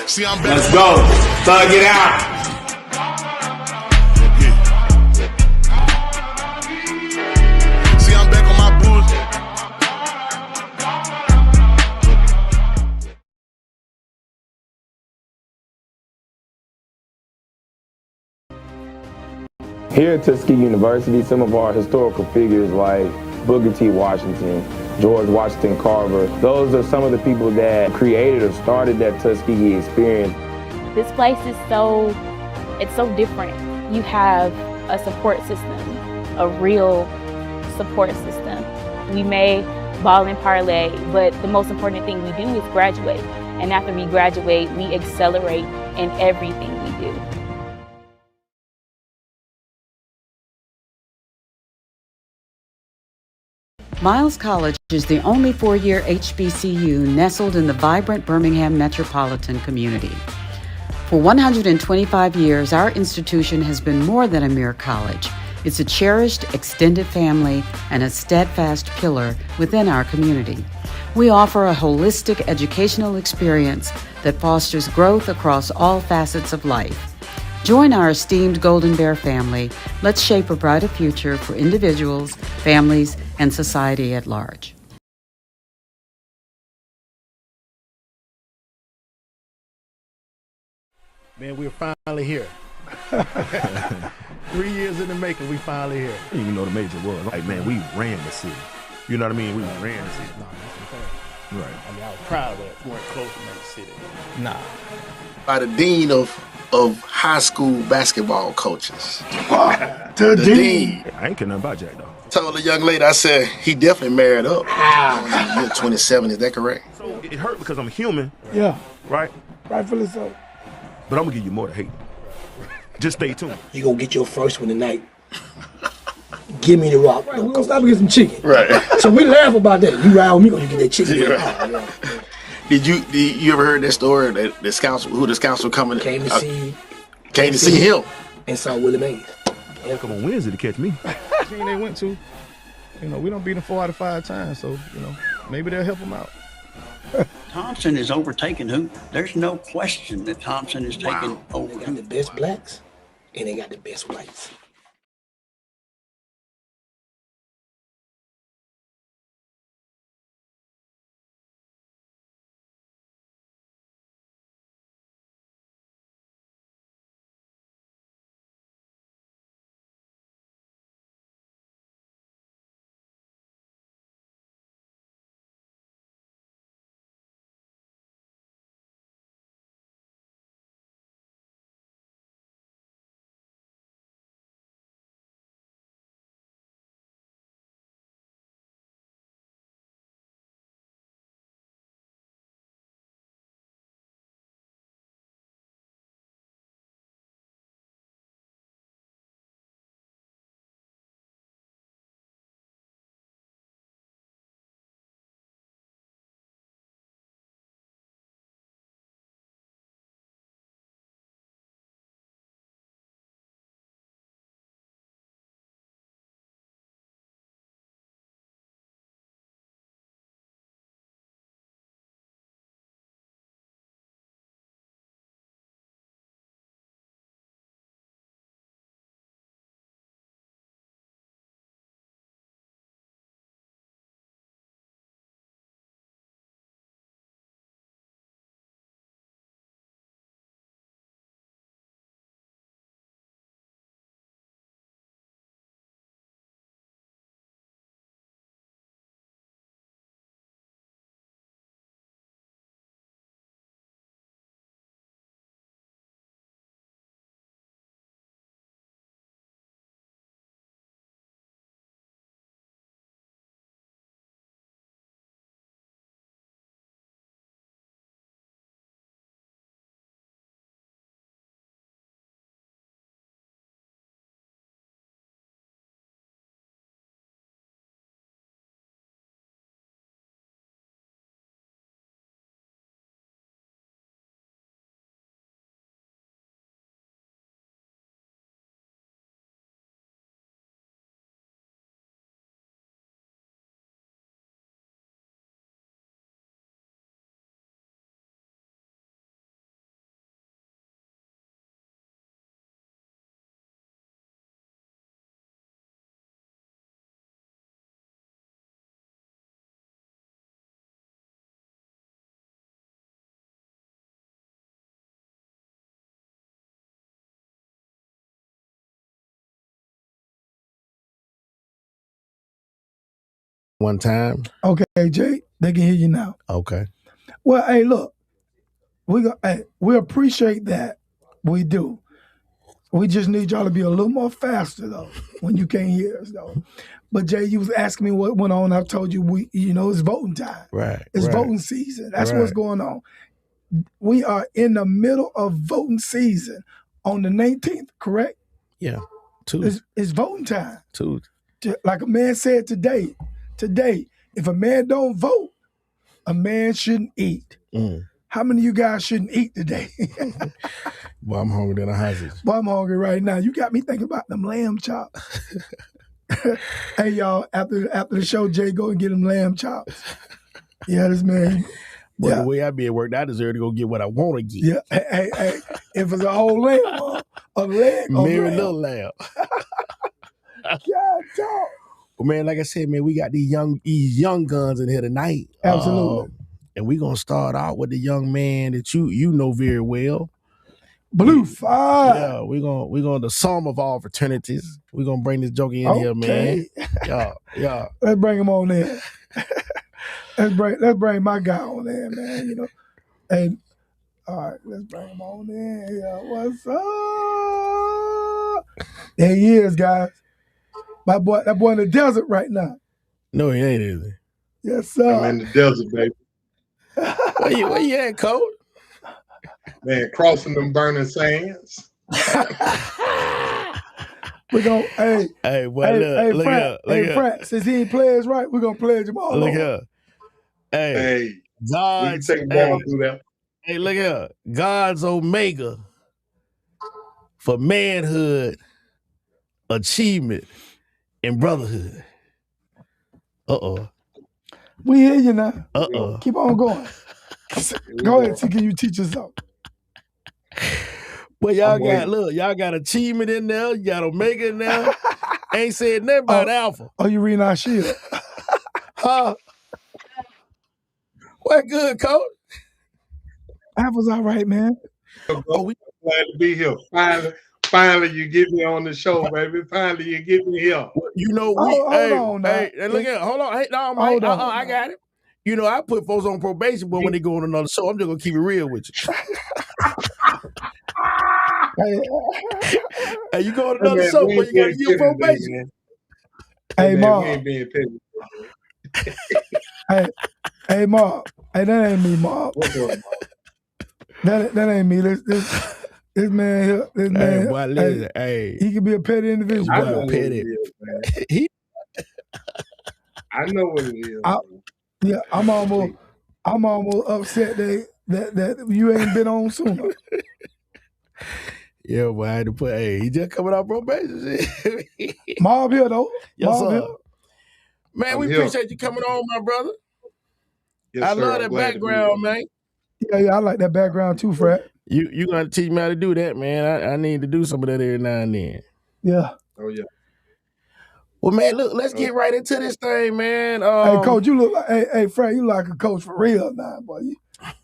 See, I'm back. Let's go. Thug it out. See, I'm back on my bullshit. Here at Tuskegee University, some of our historical figures like Booker T. Washington, George Washington Carver, those are some of the people that created or started that Tuskegee experience. This place is so different. You have a support system, a real support system. We may ball and parlay, but the most important thing we do is graduate. And after we graduate, we accelerate in everything we do. Miles College is the only four-year HBCU nestled in the vibrant Birmingham metropolitan community. For 125 years, our institution has been more than a mere college. It's a cherished, extended family and a steadfast pillar within our community. We offer a holistic educational experience that fosters growth across all facets of life. Join our esteemed Golden Bear family. Let's shape a brighter future for individuals, families, and society at large. Man, we're finally here. 3 years in the making, we finally here. I didn't even know the major was. Like, man, we ran the city. You know what I mean? We ran the city. No, that's the thing. Right. I mean, I was proud of that. We weren't close to make the city. Nah. By the dean of high school basketball coaches. The dean. I ain't care nothing about Jack, though. Told the young lady, I said, he definitely married up. You're 27, is that correct? So it hurt because I'm human. Yeah. Right? Rightfully so. But I'm going to give you more to hate. Just stay tuned. You gonna get your first one tonight. Give me the rock. Right, we're gonna stop and get some chicken. Right. So we laugh about that. You ride with me, gonna get that chicken. Yeah, right. Did you ever heard that story that the scouts were coming? Came to see him. And saw Willie Mays. They'll come on Wednesday to catch me. Team they went to, we don't beat them 4 out of 5 times, so, maybe they'll help them out. Thompson is overtaking Hoop. There's no question that Thompson is taking over. They got the best blacks, and they got the best whites. one time. Okay, Jay, they can hear you now. Okay. Well, hey, look, we appreciate that. We do. We just need y'all to be a little more faster though when you can't hear us though. But Jay, you was asking me what went on. I told you it's voting time. Right. It's voting season. That's what's going on. We are in the middle of voting season on the 19th, correct? Yeah. Tuesday. It's voting time. Tuesday. Like a man said today, if a man don't vote, a man shouldn't eat. How many of you guys shouldn't eat today? Boy, I'm hungry than a hostage. Boy, I'm hungry right now. You got me thinking about them lamb chops. Hey, y'all, after the show, Jay, go and get them lamb chops. Yeah, this man. But the way I be at work, I deserve to go get what I want to get. Yeah, hey, if it's a whole lamb, a leg, Mary little lamb. God, dog. But man, like I said, man, we got these young guns in here tonight. Absolutely. And we're gonna start out with the young man that you know very well. Blue Fire. Yeah, we're gonna the sum of all fraternities. We're gonna bring this joker in here, man. Yeah. Let's bring him on in. Let's bring my guy on in, man. You know. And all right, let's bring him on in. Yeah, what's up? There he is, guys. That boy in the desert right now. No, he ain't, is he? Yes, sir. I'm in the desert, baby. Where you at, Cole? Man, crossing them burning sands. We're gonna look here. Frank, since he ain't players right, we're gonna pledge him all. Look over. here. Hey, God's take ball through that. Hey, look here. God's Omega for manhood, achievement, and brotherhood. We hear you now. Keep on going. Go ahead, can you teach us something? Well, y'all got achievement in there. You got Omega in there. Ain't said nothing about Alpha. Oh, you reading our shield? Huh? What good, Coach? Alpha's all right, man. We glad to be here. Finally, you get me on the show, baby. Finally, you get me here. You know, hold on now. Hey, look here. Hold on. Hey, no, Mike. I got it. You know, I put folks on probation, but when they go on another show, I'm just gonna keep it real with you. Hey, you go on another show, but you gotta give probation. Hey, Mark. We ain't being petty. Hey, Mark. Hey, that ain't me, Mark. What's up, Mark? That ain't me. This man here. This man. Hey, boy, listen, hey. He could be a petty individual. I know what it is, man. I know what it is. Yeah, I'm almost upset that you ain't been on sooner. Yeah, boy, I had to put. Hey, he just coming out probation. Marv here though. Yes, Marv sir. here. Man, we appreciate you coming on, my brother. Yes, I sir. love that background, man. Yeah, I like that background too, Fred. You gotta teach me how to do that, man. I need to do some of that every now and then. Yeah. Oh yeah. Well, man, look, let's get right into this thing, man. Hey, Coach, you look like hey, Fred, you like a coach for real now, boy.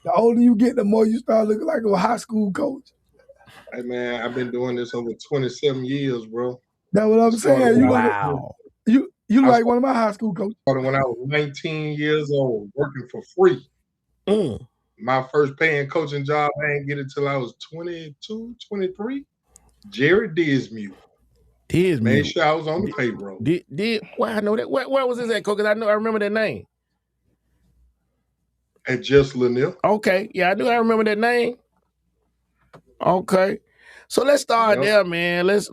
The older you get, the more you start looking like a high school coach. Hey man, I've been doing this over 27 years, bro. That's what I'm saying. Wow. You like one of my high school coaches. Started when I was 19 years old, working for free. My first paying coaching job, I didn't get it till I was 22, 23. Jerry Dismute. Made sure I was on the payroll. Well, I know that. Where was this at, Coach? Because I remember that name. At Just Lanier. Okay. Yeah, I remember that name. Okay. So let's start there, man. Let's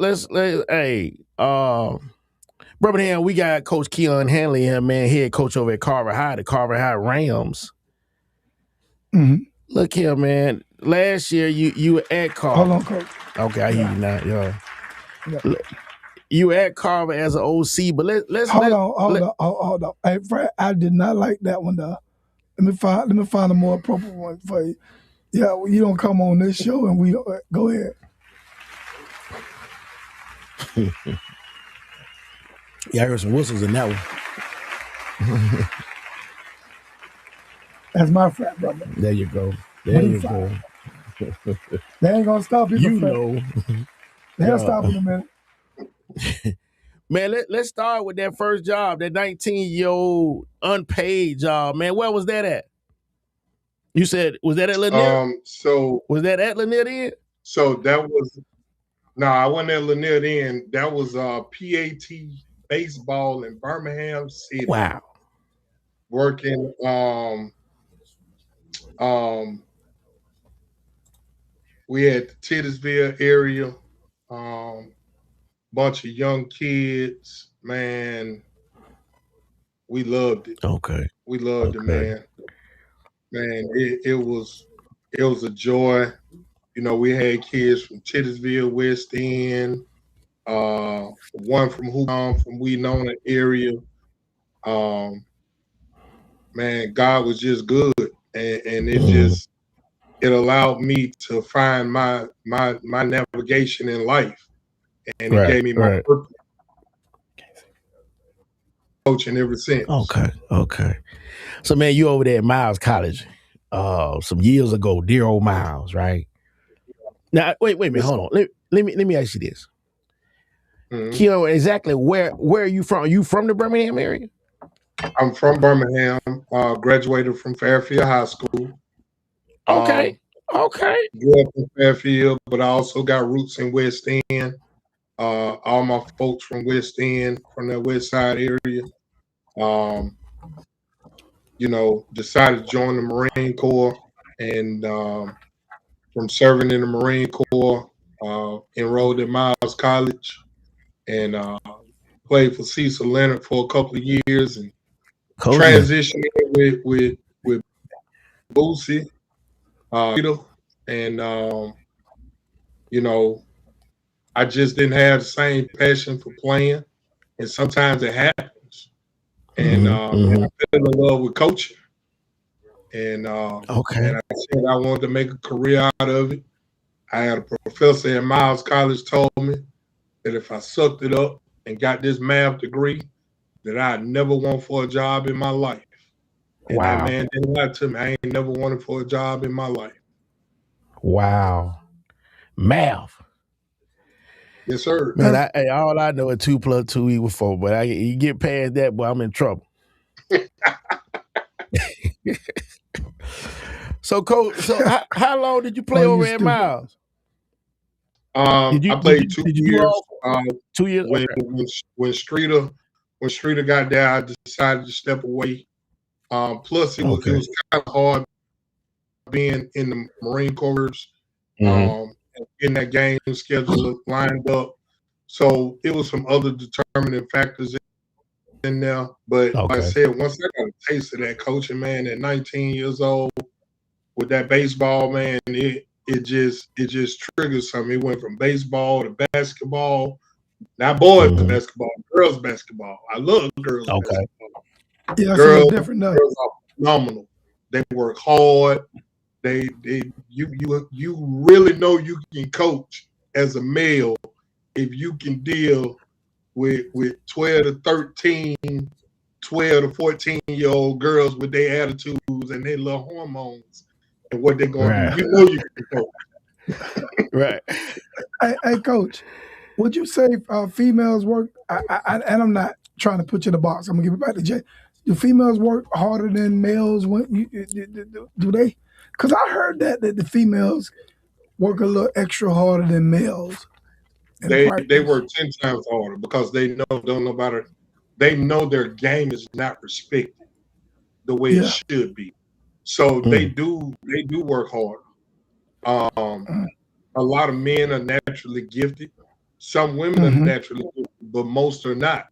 Birmingham, we got Coach Keon Handley here, man, head coach over at Carver High, the Carver High Rams. Mm-hmm. Look here, man. Last year you were at Carver. Hold on, Coach. Okay, I hear you now. Yeah. You were at Carver as an OC, but let's hold on. Hey, Fred, I did not like that one though. Let me find a more appropriate one for you. Yeah, well, you don't come on this show and we don't go ahead. Yeah, I heard some whistles in that one. That's my frat, brother. There you go. There you go. They ain't gonna stop you. You know. They'll stop in a minute. Man, let's start with that first job, that 19-year-old unpaid job. Man, where was that at? You said, was that at Lanier? Was that at Lanier then? So that was, I wasn't at Lanier then. That was PAT baseball in Birmingham City. Wow. Working we had the Titusville area, bunch of young kids, man. We loved it. Okay. We loved it, man. Man, it was a joy. You know, we had kids from Titusville, West End, one from from Winona area. Man, God was just good, and it just it allowed me to find my navigation in life, and it gave me my purpose. Coaching ever since. Okay. So, man, you over there at Miles College some years ago, dear old Miles, right? Now, wait a minute, hold on. Let me ask you this. Keon, exactly where are you from? Are you from the Birmingham area? I'm from Birmingham. Graduated from Fairfield High School. Okay. Grew up in Fairfield, but I also got roots in West End. All my folks from West End, from that West Side area. You know, decided to join the Marine Corps, and from serving in the Marine Corps, enrolled at Miles College, and played for Cecil Leonard for a couple of years, and transitioned with Boosie, and you know, I just didn't have the same passion for playing, and sometimes it happens. And I fell in love with coaching, and and I said I wanted to make a career out of it. I had a professor at Miles College told me that if I sucked it up and got this math degree, that I'd never want for a job in my life. And that man didn't lie to me. I ain't never wanted for a job in my life. Wow. Math. Yes, sir. Man, all I know is 2 + 2 = 4, but you get past that, boy, I'm in trouble. So, Coach, how long did you play over at Miles? I played 2 years. 2 years. When Streeter got there, I decided to step away. Plus, it was kind of hard being in the Marine Corps, and getting that game schedule lined up. So it was some other determining factors in there. But like I said, once I got a taste of that coaching, man, at 19 years old with that baseball, man, it just triggered something. It went from baseball to basketball. Not boys basketball, girls basketball. I love girls basketball. Yeah, girls different now. Girls are phenomenal. They work hard. You really know you can coach as a male if you can deal with 12 to 13, 12 to 14-year-old girls with their attitudes and their little hormones and what they're going to do. You know you can coach. Right. Hey, Coach, would you say females work, and I'm not trying to put you in a box, I'm going to give it back to Jay. Do females work harder than males? Do they? Because I heard that the females work a little extra harder than males. They work 10 times harder because they know their game is not respected the way it should be. So they do work hard. A lot of men are naturally gifted. Some women are naturally gifted, but most are not.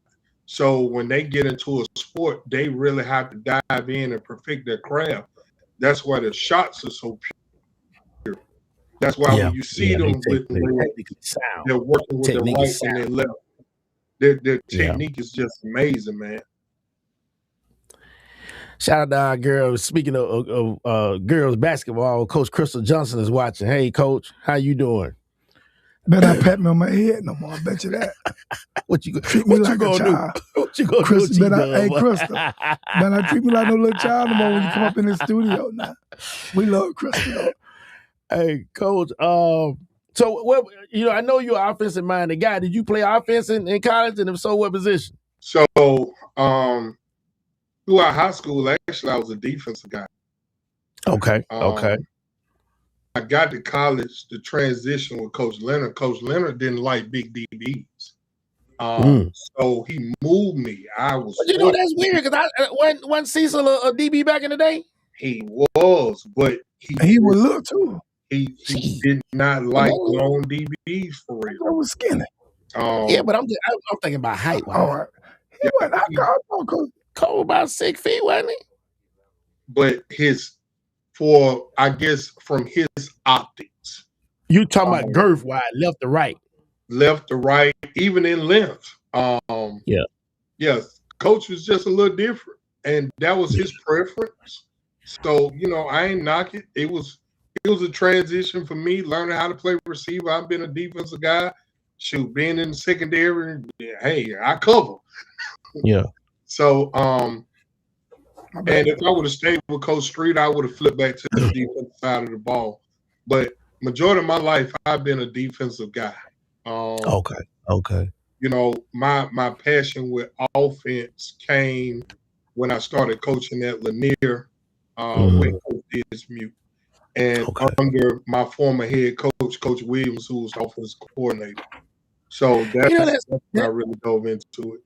So when they get into a sport, they really have to dive in and perfect their craft. That's why the shots are so pure. That's why when you see them they're working with their right and their left. Their technique is just amazing, man. Shout out to our girls. Speaking of girls basketball, Coach Crystal Johnson is watching. Hey, Coach, how you doing? Better not pat me on my head no more. I bet you that. What you treat me like a child? What you gonna Crystal, do? Hey, Crystal, better not treat me like no little child no more when you come up in the studio now. We love Crystal. Hey, Coach. So what I know you're an offensive minded guy. Did you play offense in college, and if so, what position? So throughout high school, actually, I was a defensive guy. Okay. I got to college, the transition with Coach Leonard. Coach Leonard didn't like big DBs. So he moved me. I was. But that's weird because wasn't Cecil a DB back in the day? He was, but he would look too. He did not like long DBs for real. I was skinny. Yeah, but I'm thinking about height. All right. He wasn't. Cole about 6 feet, wasn't he? But I guess from his optics. You talking about girth wide, left to right. Left to right, even in length. Yes, Coach was just a little different. And that was his preference. So, I ain't knock it. It was a transition for me, learning how to play receiver. I've been a defensive guy. Shoot, being in the secondary, hey, I cover. Yeah. So, and if I would have stayed with Coach Street, I would have flipped back to the defensive side of the ball. But majority of my life, I've been a defensive guy. Okay. My passion with offense came when I started coaching at Lanier with Coach Dismute. And under my former head coach, Coach Williams, who was offensive coordinator. So that's when I really dove into it.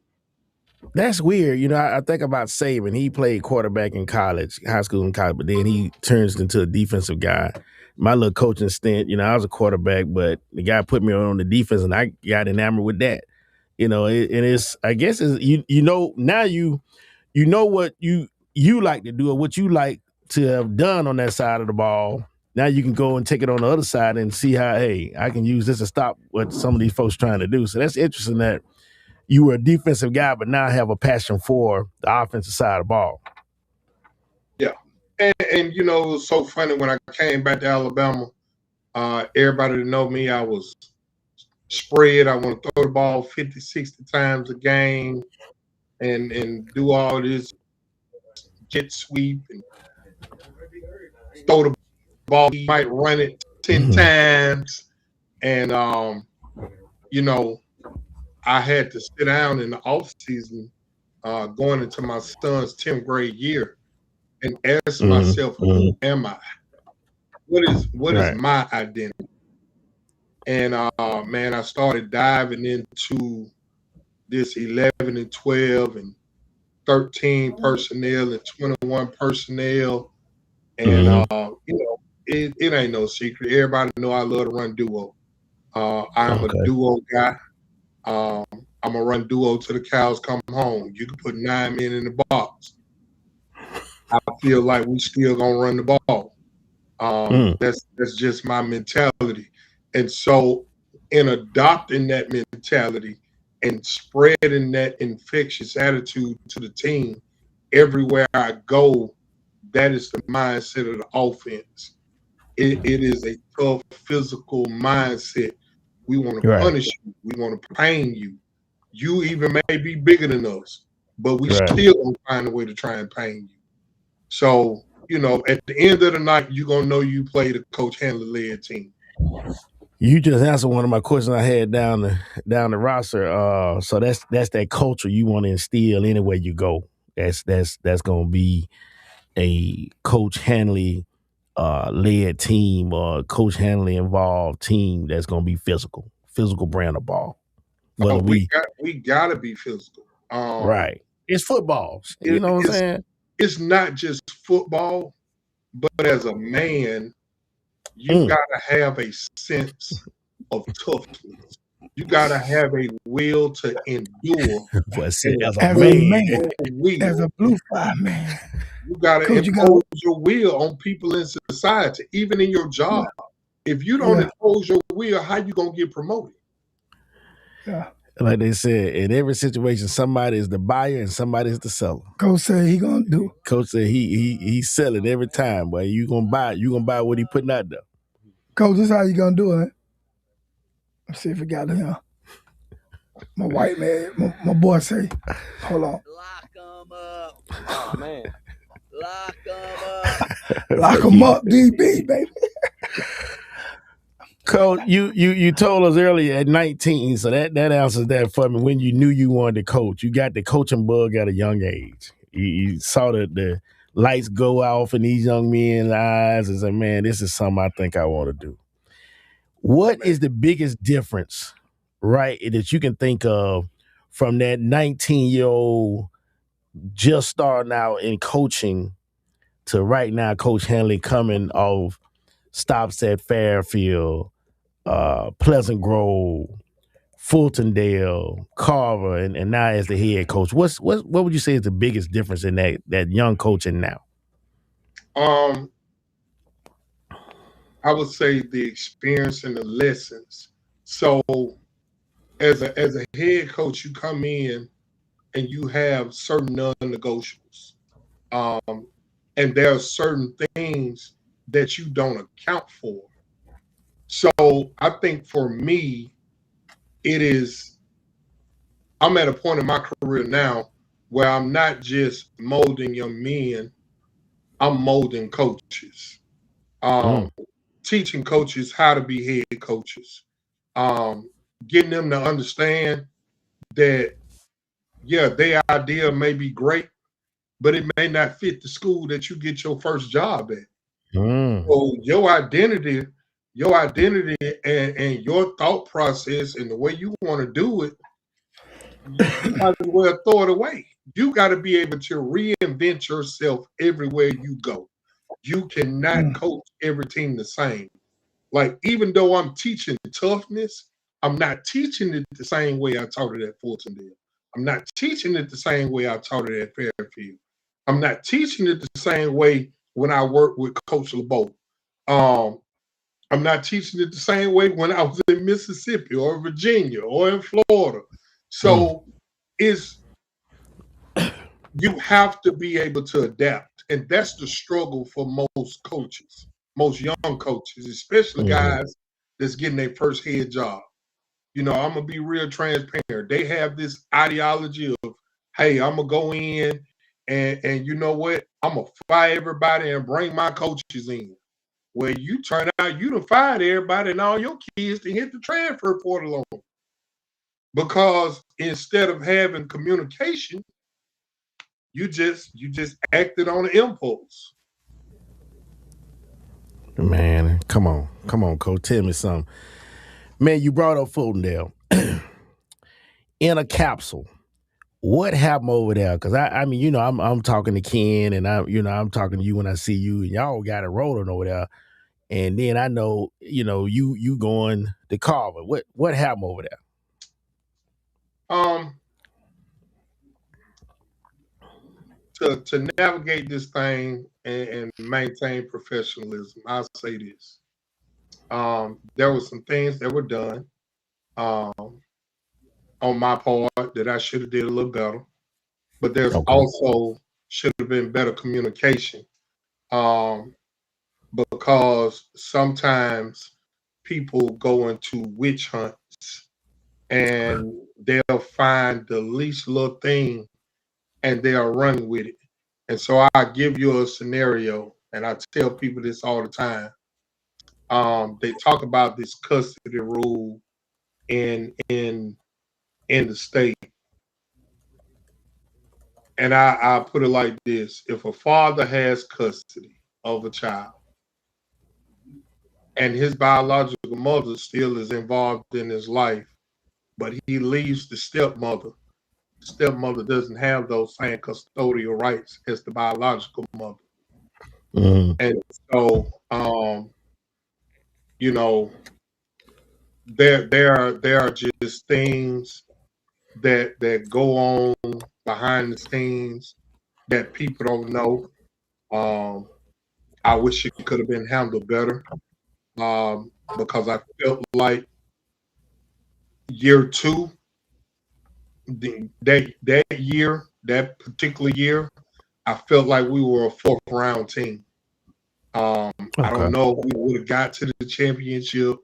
That's weird. I think about Saban. He played quarterback in college, high school and college, but then he turns into a defensive guy. My little coaching stint, I was a quarterback, but the guy put me on the defense, and I got enamored with that. Now you know what you like to do or what you like to have done on that side of the ball. Now you can go and take it on the other side and see how, hey, I can use this to stop what some of these folks trying to do. So that's interesting that you were a defensive guy, but now have a passion for the offensive side of the ball. Yeah. And it was so funny when I came back to Alabama, everybody to know me, I was spread. I want to throw the ball 50, 60 times a game and do all this jet sweep and throw the ball. He might run it 10 times. And, I had to sit down in the off season going into my son's 10th grade year and ask myself, who am I? What is my identity? And I started diving into this 11 and 12 and 13 personnel and 21 personnel. And it ain't no secret. Everybody know I love to run duo. I'm a duo guy. I'm gonna run duo till the cows come home. You can put 9 men in the box. I feel like we still gonna run the ball. That's just my mentality. And so in adopting that mentality and spreading that infectious attitude to the team, everywhere I go, that is the mindset of the offense. It is a tough physical mindset. We want to punish you. We want to pain you. You even may be bigger than us, but we still gonna find a way to try and pain you. So, at the end of the night, you're gonna know you played a Coach Handley-led team. You just answered one of my questions I had down the roster. So that's that culture you want to instill anywhere you go. That's gonna be a Coach Handley led team or Coach Handley involved team that's gonna be physical brand of ball. We gotta be physical. Right. It's football. You know what I'm saying? It's not just football, but as a man, you gotta have a sense of toughness. You gotta have a will to endure. As a man, as a blue fly man. You gotta impose your will on people in society, even in your job. If you don't impose your will, how you gonna get promoted? Yeah. Like they said, in every situation, somebody is the buyer and somebody is the seller. Coach said he gonna do. Coach said he's selling every time, but you gonna buy what he putting out there. Coach, this is how you gonna do it. Let's see if we got it here. My white man, my boy say, hold on. Lock them up. Oh man. Lock them up. Lock them up, DB, baby. Coach, you told us earlier at 19, so that answers that for me. When you knew you wanted to coach, you got the coaching bug at a young age. You saw the lights go off in these young men's eyes and said, man, this is something I think I want to do. What is the biggest difference, right, that you can think of from that 19-year-old just starting out in coaching to right now, Coach Handley coming off stops at Fairfield, Pleasant Grove, Fultondale, Carver, and now as the head coach? What would you say is the biggest difference in that young coaching now? I would say the experience and the lessons. So as a head coach, you come in and you have certain non-negotiables. And there are certain things that you don't account for. So I think for me, I'm at a point in my career now where I'm not just molding young men, I'm molding coaches. Teaching coaches how to be head coaches. Getting them to understand that, yeah, their idea may be great, but it may not fit the school that you get your first job at. So your identity and your thought process and the way you want to do it, you might as well throw it away. You got to be able to reinvent yourself everywhere you go. You cannot coach every team the same. Like, even though I'm teaching toughness, I'm not teaching it the same way I taught it at Fultondale. I'm not teaching it the same way I taught it at Fairfield. I'm not teaching it the same way when I worked with Coach LeBeau. I'm not teaching it the same way when I was in Mississippi or Virginia or in Florida. So you have to be able to adapt. And that's the struggle for most coaches, most young coaches, especially guys that's getting their first head job. You know, I'm going to be real transparent. They have this ideology of, hey, I'm going to go in and you know what? I'm going to fire everybody and bring my coaches in. Well, you turn out you done fired everybody and all your kids to hit the transfer portal on. Because instead of having communication, you just acted on an impulse. Man, come on, Coach. Tell me something. Man, you brought up Fultondale. In a capsule, what happened over there? Because I mean, you know, I'm talking to Ken, and I'm talking to you when I see you, and y'all got it rolling over there. And then I know, you know, you going to Carver. What happened over there? To navigate this thing and maintain professionalism, I'll say this. There were some things that were done on my part that I should have did a little better, but there's also should have been better communication, because sometimes people go into witch hunts and they'll find the least little thing and they'll run with it. And so I give you a scenario, and I tell people this all the time. They talk about this custody rule in the state. And I put it like this. If a father has custody of a child and his biological mother still is involved in his life, but he leaves the stepmother doesn't have those same custodial rights as the biological mother. And so, you know, there are just things that go on behind the scenes that people don't know. I wish it could have been handled better, because I felt like year two, that particular year, I felt like we were a fourth round team. I don't know if we would have got to the championship,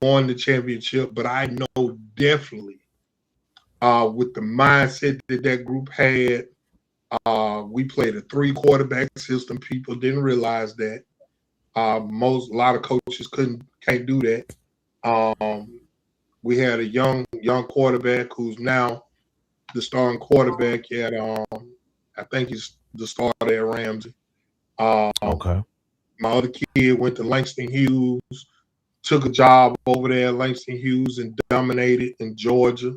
won the championship, but I know definitely with the mindset that group had, we played a 3-quarterback system. People didn't realize that. A lot of coaches can't do that. We had a young quarterback who's now the starting quarterback at I think he's the starter at Ramsey. Okay. My other kid went to Langston Hughes, took a job over there at Langston Hughes and dominated in Georgia.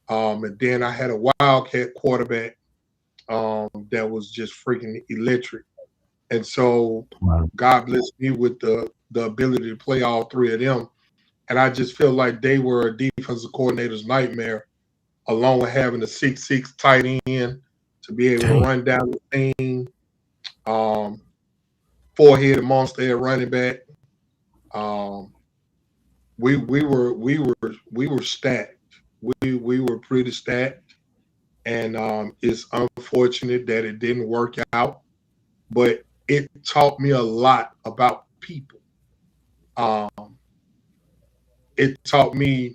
And then I had a Wildcat quarterback that was just freaking electric. And so God blessed me with the ability to play all three of them. And I just feel like they were a defensive coordinator's nightmare, along with having a 6'6" tight end to be able to run down the team. Four-headed monster at running back. We were stacked. We were pretty stacked, and it's unfortunate that it didn't work out. But it taught me a lot about people. It taught me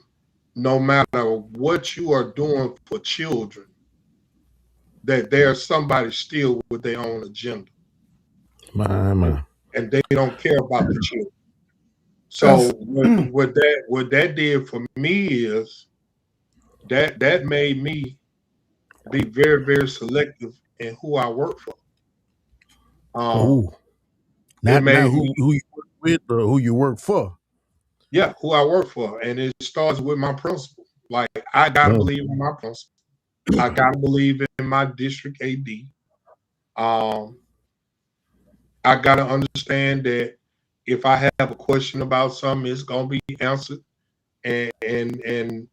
no matter what you are doing for children, that there's somebody still with their own agenda. And they don't care about the children. So what that did for me is that made me be very, very selective in who I work for. Not who you work with or who you work for. Yeah, who I work for. And it starts with my principal. Like, I gotta believe in my principal. I gotta believe in my district AD. I gotta understand that if I have a question about something, it's gonna be answered. And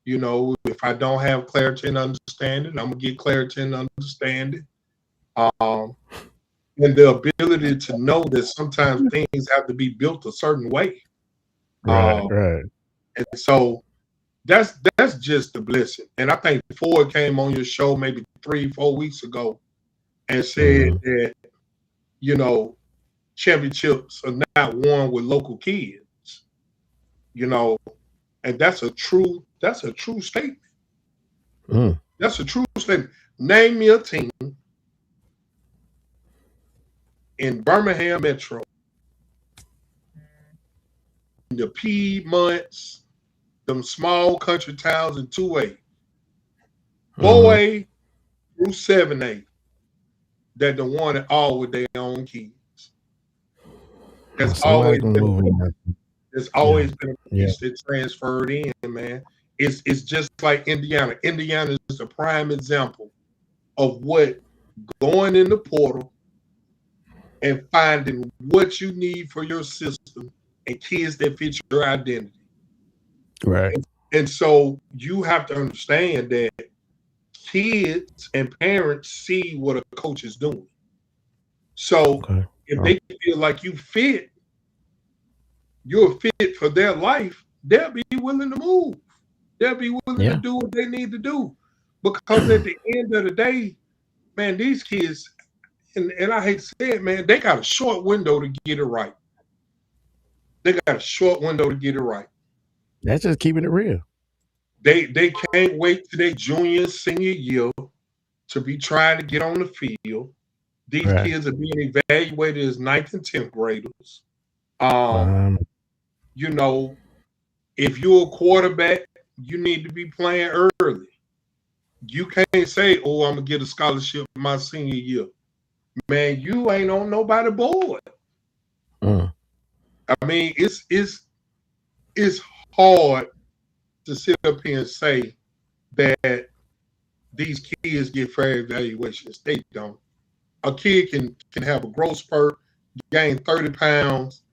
you know, if I don't have clarity and understanding, I'm gonna get clarity and understanding. And the ability to know that sometimes things have to be built a certain way. Right. And so that's just a blessing. And I think Ford came on your show maybe 3-4 weeks ago and said that, you know, championships are not won with local kids, you know, and that's a true statement. That's a true statement. Name me a team in Birmingham Metro, in the Piedmonts, them small country towns in 2A, 4A through 7A, that the one and all with their own kids. There's always been a piece that transferred in, man. It's just like Indiana. Indiana is a prime example of what going in the portal and finding what you need for your system and kids that fit your identity. Right. And so you have to understand that kids and parents see what a coach is doing. So if they feel like you fit, you're fit for their life, they'll be willing to move. They'll be willing to do what they need to do. Because at the end of the day, man, these kids, and I hate to say it, man, they got a short window to get it right. They got a short window to get it right. That's just keeping it real. They can't wait till their junior, senior year to be trying to get on the field. These kids are being evaluated as 9th and 10th graders. You know, if you're a quarterback, you need to be playing early. You can't say, "Oh, I'm gonna get a scholarship my senior year." Man, you ain't on nobody board. I mean, it's hard to sit up here and say that these kids get fair evaluations. They don't. A kid can have a growth spurt, gain 30 pounds.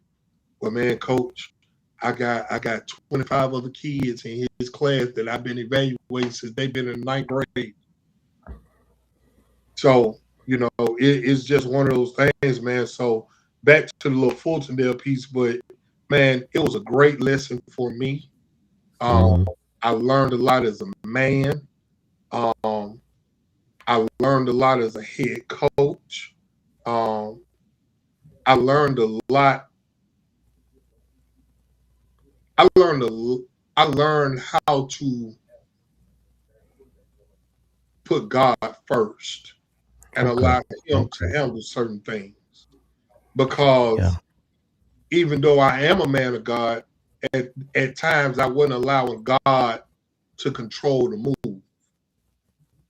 Well, man, coach, I got 25 other kids in his class that I've been evaluating since they've been in 9th grade. So, you know, it's just one of those things, man. So back to the little Fultondale piece, but man, it was a great lesson for me. I learned a lot as a man. I learned a lot as a head coach. I learned a lot. I learned how to put God first and allow him to handle certain things. Because even though I am a man of God, at times I wasn't allowing God to control the move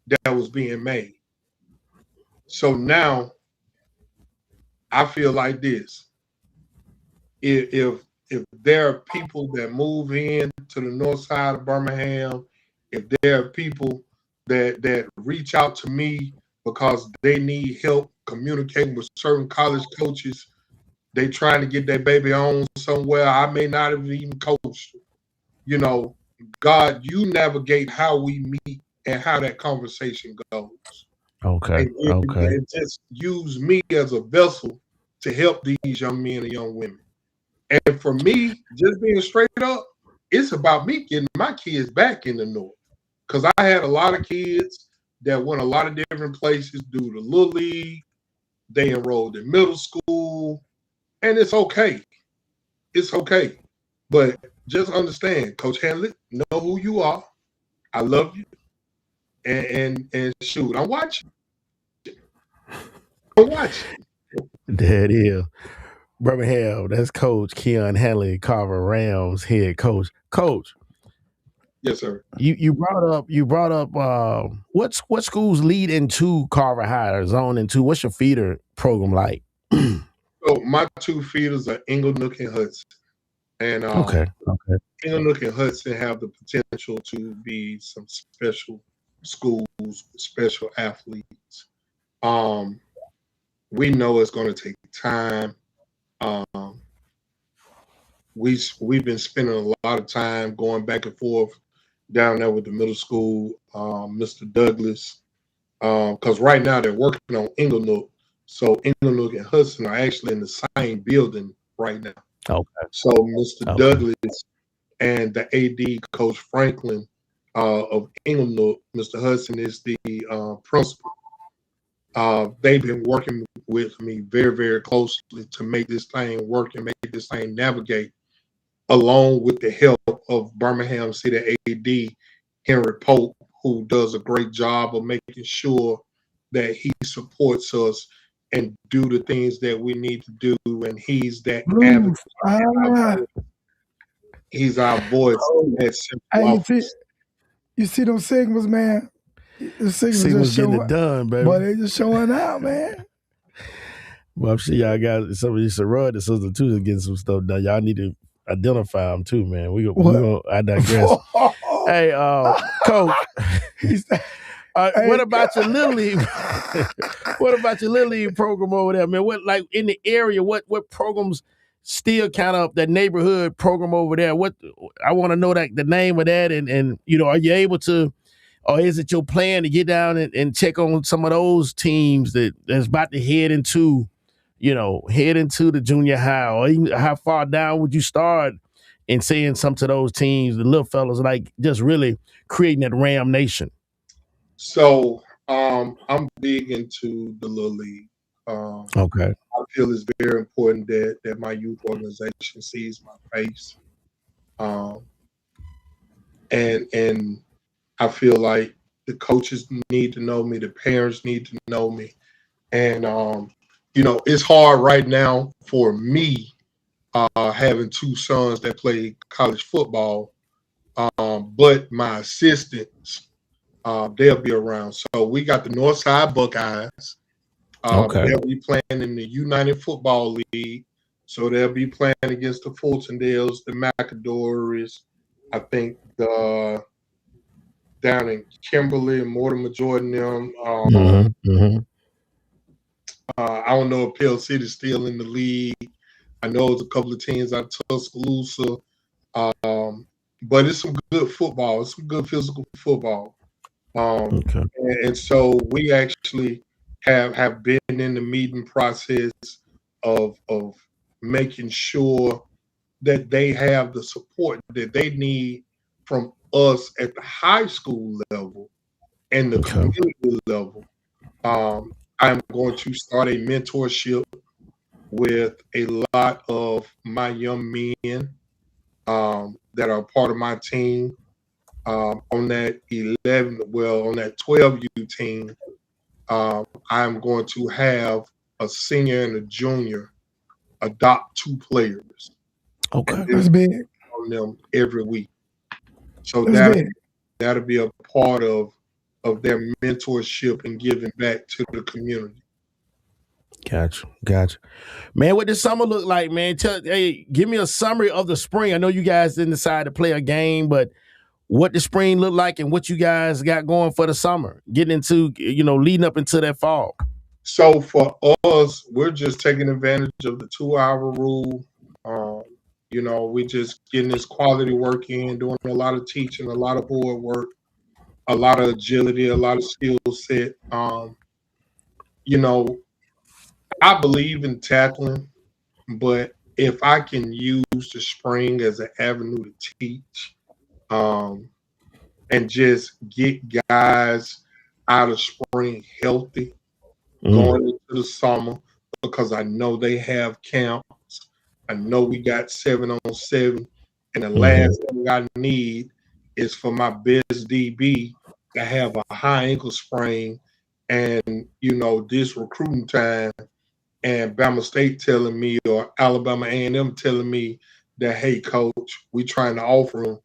that was being made. So now I feel like this. If there are people that move in to the north side of Birmingham, if there are people that reach out to me because they need help communicating with certain college coaches, they trying to get their baby on somewhere I may not have even coached. You know, God, you navigate how we meet and how that conversation goes. Okay. And just use me as a vessel to help these young men and young women. And for me, just being straight up, it's about me getting my kids back in the North. Because I had a lot of kids that went a lot of different places, do the Little League, they enrolled in middle school, and it's okay. It's okay. But just understand, Coach Handley, know who you are. I love you. And shoot, I'm watching. I'm watching. There it is. Birmingham, that's Coach Keon Handley, Carver Rams head coach. Coach. Yes, sir. You brought up what schools lead into Carver High or zone into? What's your feeder program like? So my two feeders are Inglenook and Hudson. And okay. Inglenook and Hudson have the potential to be some special schools, special athletes. We know it's going to take time. We've been spending a lot of time going back and forth down there with the middle school, Mr. Douglas, because right now they're working on Inglenook. So Inglenook and Hudson are actually in the same building right now. Okay. So Mr. Douglas and the AD, Coach Franklin of Inglenook, Mr. Hudson is the principal. They've been working with me very, very closely to make this thing work and make this thing navigate, along with the help of Birmingham City AD, Henry Pope, who does a great job of making sure that he supports us and do the things that we need to do. And he's that advocate. He's our voice. You see those signals, man? The signals getting it done, baby. But they just showing out, man. Well, I'm sure y'all got some of these sorority sisters too to get some stuff done. Y'all need to identify them too, man. I digress. Hey, Coach. What about your Little League? What about your Little League program over there, man? What, like, in the area, what programs still kind of that neighborhood program over there? What I want to know that the name of that, and you know, are you able to, or is it your plan to get down and check on some of those teams that's about to head into the junior high, or even how far down would you start in saying some to those teams, the little fellas, like just really creating that Ram Nation? So I'm big into the Little League. Okay. I feel it's very important that my youth organization sees my face. And I feel like the coaches need to know me, the parents need to know me. And, you know, it's hard right now for me having two sons that play college football, but my assistants, they'll be around. So we got the Northside Buckeyes. They'll be playing in the United Football League. So they'll be playing against the Fultondales, the Macadores, I think down in Kimberly and Mortimer, Jordan, them. I don't know if Pell City's still in the league. I know it's a couple of teams out of Tuscaloosa. But it's some good football. It's some good physical football. And so we actually have been in the meeting process of making sure that they have the support that they need from us at the high school level and the community level. I'm going to start a mentorship with a lot of my young men that are part of my team on that 12U team. I'm going to have a senior and a junior adopt two players. Okay, that's big. from them every week. So That's big. that'll be a part of their mentorship and giving back to the community. Gotcha. Man, what does summer look like, man? Give me a summary of the spring. I know you guys didn't decide to play a game, but what the spring look like and what you guys got going for the summer, getting into, leading up into that fall. So for us, we're just taking advantage of the 2-hour rule. We just getting this quality work in, doing a lot of teaching, a lot of board work, a lot of agility, a lot of skill set. I believe in tackling, but if I can use the spring as an avenue to teach, and just get guys out of spring healthy going into the summer, because I know they have camps. I know we got 7-on-7, and the last thing I need is for my best DB to have a high ankle sprain and this recruiting time and Bama State telling me or Alabama A&M telling me that, hey, coach, we trying to offer him.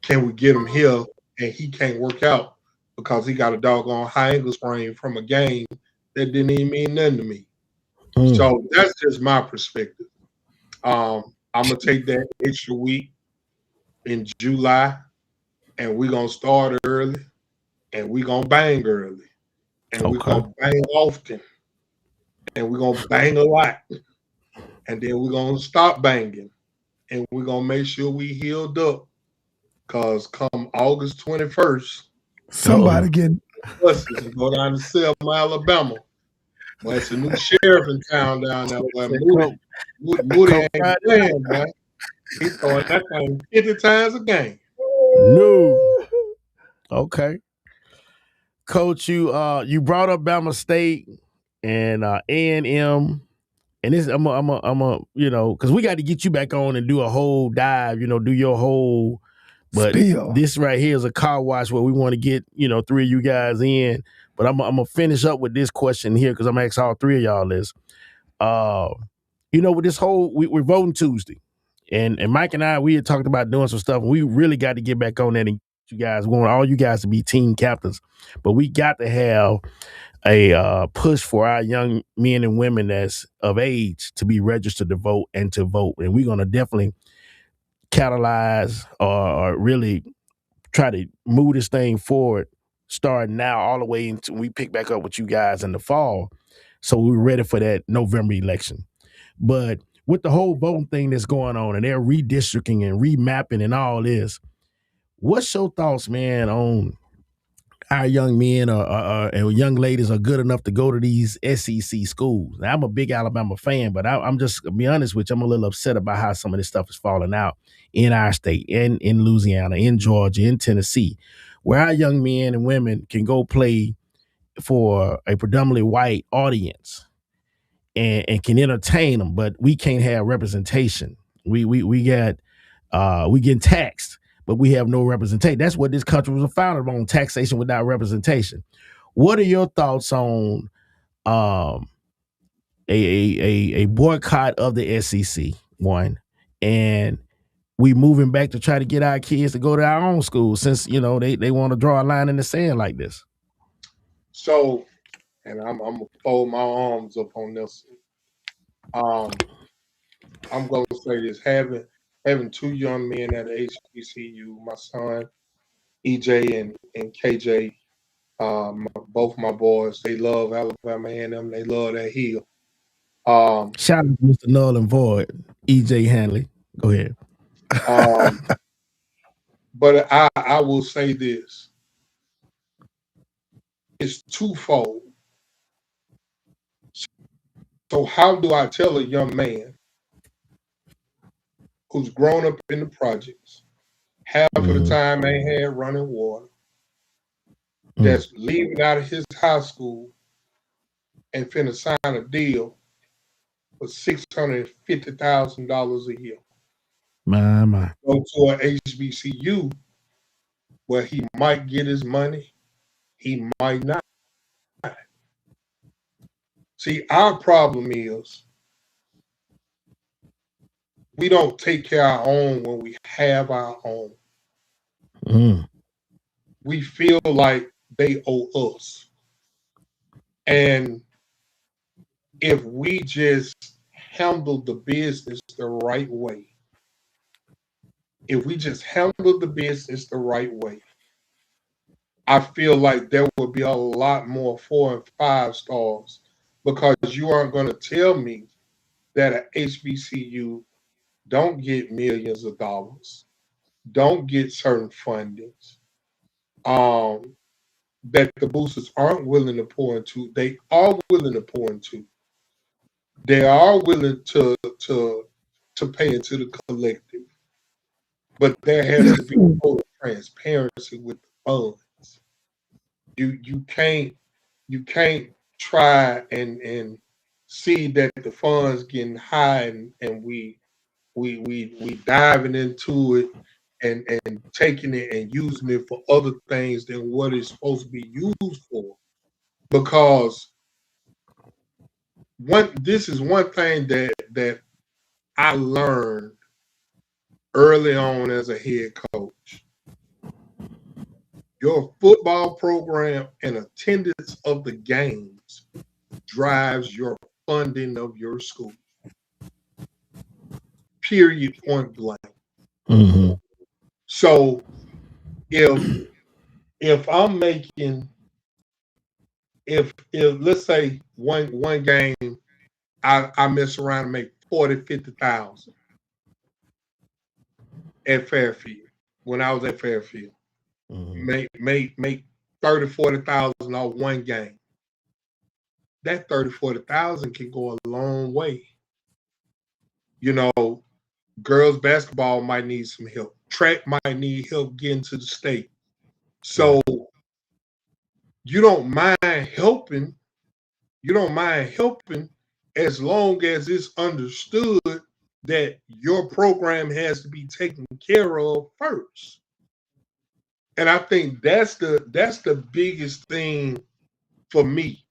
Can we get him here? And he can't work out because he got a doggone high ankle sprain from a game that didn't even mean nothing to me. So that's just my perspective. I'm going to take that extra week in July, and we're going to start early, and we're going to bang early, and we're going to bang often, and we're going to bang a lot, and then we're going to stop banging, and we're going to make sure we healed up, because come August 21st, somebody getting buses and go down to Selma, Alabama. Well, it's a new sheriff in town down there. Moody ain't playing, man. He's throwing that thing 50 times a game. No. Okay. Coach, you brought up Bama State and A&M, and this I'm a because we got to get you back on and do a whole dive, do your whole. But this right here is a car wash where we want to get 3 of you guys in. But I'm gonna finish up with this question here because I'm asking all 3 of y'all this. With this whole we're voting Tuesday, and Mike and I we had talked about doing some stuff, and we really got to get back on that and you guys. We want all you guys to be team captains, but we got to have a push for our young men and women that's of age to be registered to vote and to vote, and we're gonna definitely catalyze or really try to move this thing forward, starting now all the way until we pick back up with you guys in the fall. So we're ready for that November election. But with the whole voting thing that's going on and they're redistricting and remapping and all this, what's your thoughts, man, on our young men or young ladies are good enough to go to these SEC schools? Now, I'm a big Alabama fan, but I'm just, to be honest with you, I'm a little upset about how some of this stuff is falling out in our state, in Louisiana, in Georgia, in Tennessee, where our young men and women can go play for a predominantly white audience and can entertain them, but we can't have representation. We getting taxed, but we have no representation. That's what this country was founded on, taxation without representation. What are your thoughts on a boycott of the SEC, one, and we moving back to try to get our kids to go to our own schools since, they want to draw a line in the sand like this? So, and I'm going to fold my arms up on this. I'm going to say this, having 2 young men at HBCU, my son, EJ and KJ, both my boys, they love Alabama A&M. They love that hill. Shout out to Mr. Null and Void, EJ Handley. Go ahead. But I will say this. It's twofold. So how do I tell a young man who's grown up in the projects, half of the time ain't had running water, that's leaving out of his high school and finna sign a deal for $650,000 a year? My. Go to an HBCU where he might get his money, he might not. See, our problem is we don't take care of our own when we have our own. We feel like they owe us. And if we just handle the business the right way, I feel like there will be a lot more 4 and 5 stars, because you aren't going to tell me that a HBCU don't get millions of dollars, don't get certain fundings, that the boosters aren't willing to pour into. They are willing to pour into. They are willing to pay into the collective. But there has to be total transparency with the funds. You can't try and see that the funds getting high and we diving into it and taking it and using it for other things than what it's supposed to be used for. Because this is one thing that I learned early on as a head coach. Your football program and attendance of the games drives your funding of your school. Period, point blank. So if I'm making, if let's say one game I mess around and make 40,000-50,000 at Fairfield when I was at Fairfield. Make 30,000-40,000 off one game. That 30,000-40,000 can go a long way. You know, girls basketball might need some help. Track might need help getting to the state. So you don't mind helping. You don't mind helping as long as it's understood that your program has to be taken care of first. And I think that's the biggest thing for me.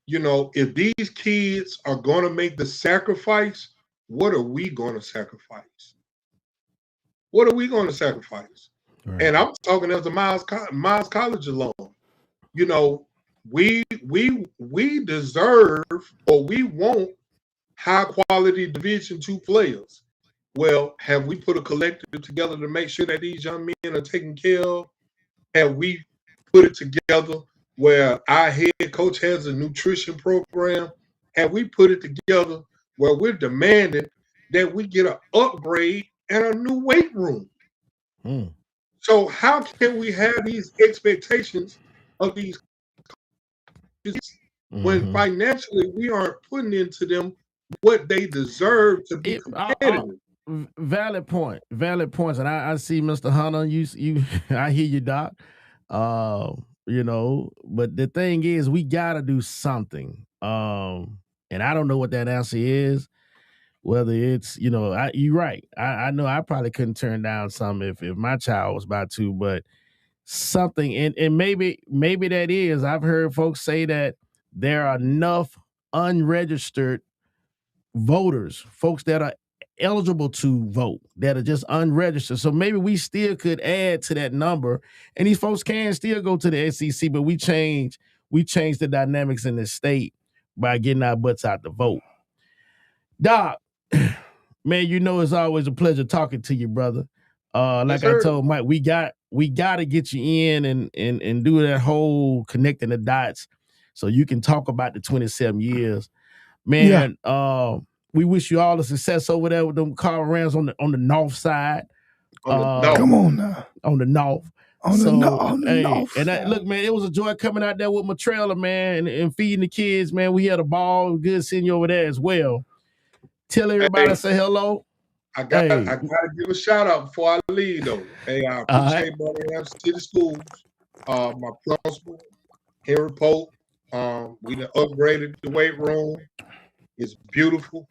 You know, if these kids are going to make the sacrifice, what are we going to sacrifice? What are we going to sacrifice? Right. And I'm talking as a Miles College alum. You know, we deserve, or we want, high quality Division II players. Well, have we put a collective together to make sure that these young men are taken care of? Have we put it together where our head coach has a nutrition program? Have we put it together where we're demanding that we get an upgrade and a new weight room? So how can we have these expectations of these when financially we aren't putting into them what they deserve to be competitive? Valid points, and I see Mr. Hunter. You, I hear you, Doc. You know, but the thing is, we gotta do something. And I don't know what that answer is. Whether it's, you know, you're right. I know I probably couldn't turn down some if my child was about to, but something, and maybe that is. I've heard folks say that there are enough unregistered voters, folks that are eligible to vote, that are just unregistered. So maybe we still could add to that number, and these folks can still go to the SEC, but we change the dynamics in the state by getting our butts out to vote. Doc, man, you know it's always a pleasure talking to you, brother. Like I told Mike, we got to get you in and do that whole connecting the dots so you can talk about the 27 years. Man, we wish you all the success over there with them Carver Rams on the north side. Come on now. On the north. On the north. And look, man, it was a joy coming out there with my trailer, man, and feeding the kids, man. We had a ball. Good seeing you over there as well. Tell everybody, say hello. I gotta give a shout out before I leave though. Hey, I appreciate Birmingham City Schools, my principal, Henry Pope. We done upgraded the weight room. It's beautiful.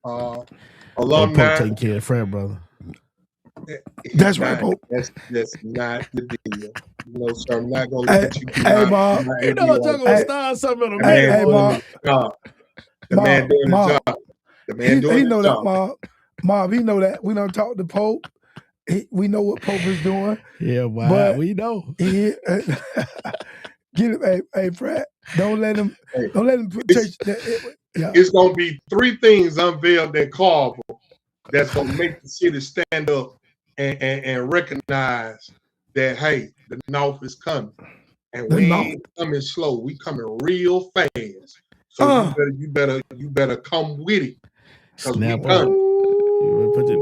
Alumni. Pope taking care of Fred, brother. That's right, Pope. That's not the deal. You know, so I'm not gonna let you do Bob. You know what, you're gonna start something on the man. The man doing the job. The man doing he the know job. that, Mob, he know that. We don't talk to Pope. We know what Pope is doing. Yeah, but we know. Get him, hey, Frat. Don't let him It's gonna be 3 things unveiled at Carver that's gonna make the city stand up and recognize that hey, the North is coming. And we ain't coming slow. We coming real fast. So you better come with it. Cause snap we coming.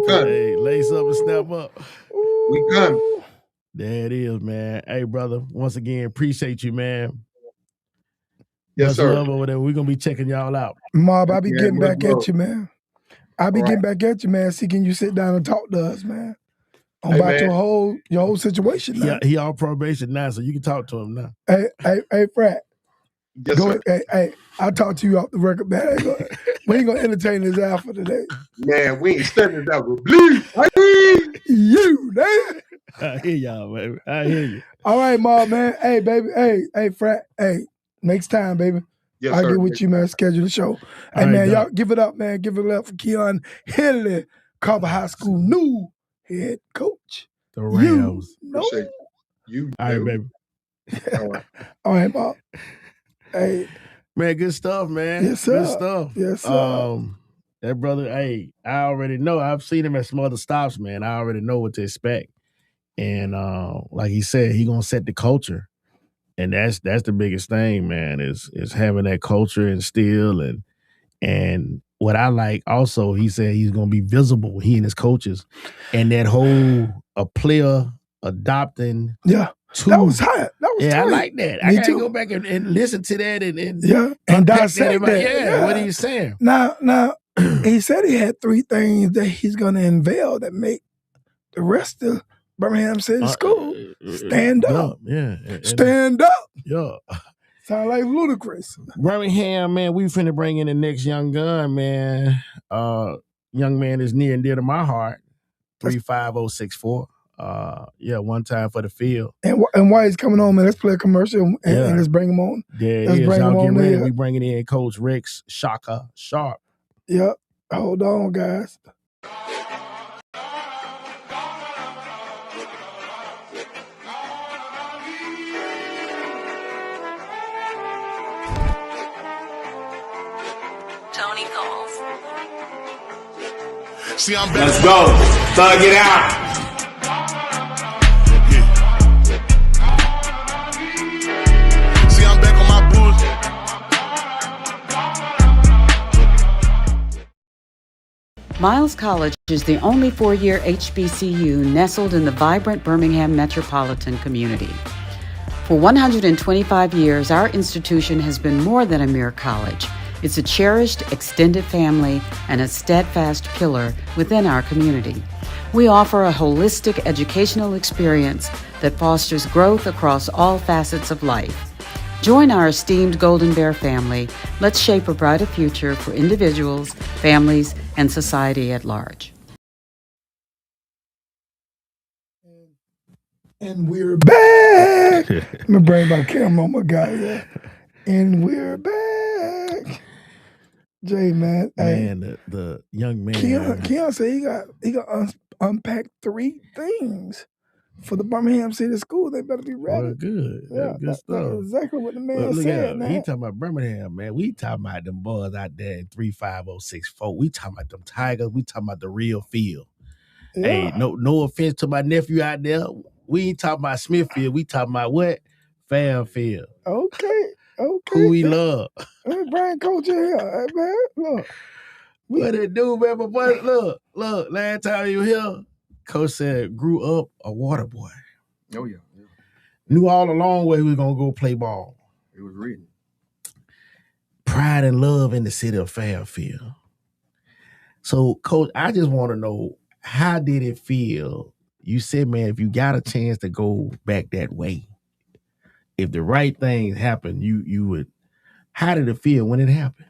Hey, lace up and snap up. We coming. There it is, man. Hey, brother. Once again, appreciate you, man. Yes, sir. Love over there. We're gonna be checking y'all out. Mob, I be getting back at you, man. I be getting back at you, man. Seeking you sit down and talk to us, man. About your whole situation now. He on probation now, so you can talk to him now. Hey, Frat. Yes, sir. Hey, I'll talk to you off the record, man. We ain't gonna entertain this alpha today. Man, we ain't studying that with bleed. You, man. I hear y'all, baby. I hear you. All right, Mob, man. Hey, baby. Hey, Frat. Hey, next time, baby. Yes, I'll sir. get with you, man. Schedule the show. Hey, man, y'all give it up, man. Give it up for Keon Handley, Carver High School new head coach. The Rams. You. All right, baby. All right, Bob. Hey. Man, good stuff, man. Yes, sir. Good stuff. Yes, sir. That brother, hey, I already know. I've seen him at some other stops, man. I already know what to expect. And like he said, he gonna set the culture. And that's the biggest thing, man, is having that culture instilled. And what I like also, he said he's gonna be visible, he and his coaches. And that whole a player adopting. Yeah. That was hot. That was tight. I like that. I gotta too. go back and listen to that and and dissect that. Yeah, what are you saying? Now he said he had 3 things that he's gonna unveil that make the rest of Birmingham City School stand up. Yeah. Stand up. Yeah. Sound like ludicrous. Birmingham, man, we finna bring in the next young gun, man. Young man is near and dear to my heart. 35064. One time for the field. And while he's coming on, man, let's play a commercial and let's bring him on. Yeah, let's bring him on ready. there. We bringing in Coach Rex Shaka Sharpe. Yep. Hold on, guys. Tony calls. See, I'm back. Let's go. Thug it out. See, I'm back on my bullshit. Miles College is the only 4-year HBCU nestled in the vibrant Birmingham metropolitan community. For 125 years, our institution has been more than a mere college. It's a cherished extended family and a steadfast pillar within our community. We offer a holistic educational experience that fosters growth across all facets of life. Join our esteemed Golden Bear family. Let's shape a brighter future for individuals, families, and society at large. And we're back. Let me bring my camera on my guy here. And we're back. Jay, man. Man, the young man. Keon said he got unpack 3 things for the Birmingham City School. They better be ready. Well, good. Yeah, good stuff. That's exactly what the man said, man. He talking about Birmingham, man. We talking about them boys out there in 35064. We talking about them Tigers. We talking about the real field. Yeah. Hey, no offense to my nephew out there. We ain't talking about Smithfield. We talking about what? Fairfield. Okay. Who we love. Brian Coach here, hey, man. Look. What it do, man? But boy, look. Last time you here, Coach said, grew up a water boy. Oh, yeah. Knew all along where he was going to go play ball. It was written. Pride and love in the city of Fairfield. So, Coach, I just want to know, how did it feel? You said, man, if you got a chance to go back that way, if the right things happen, you would. How did it feel when it happened?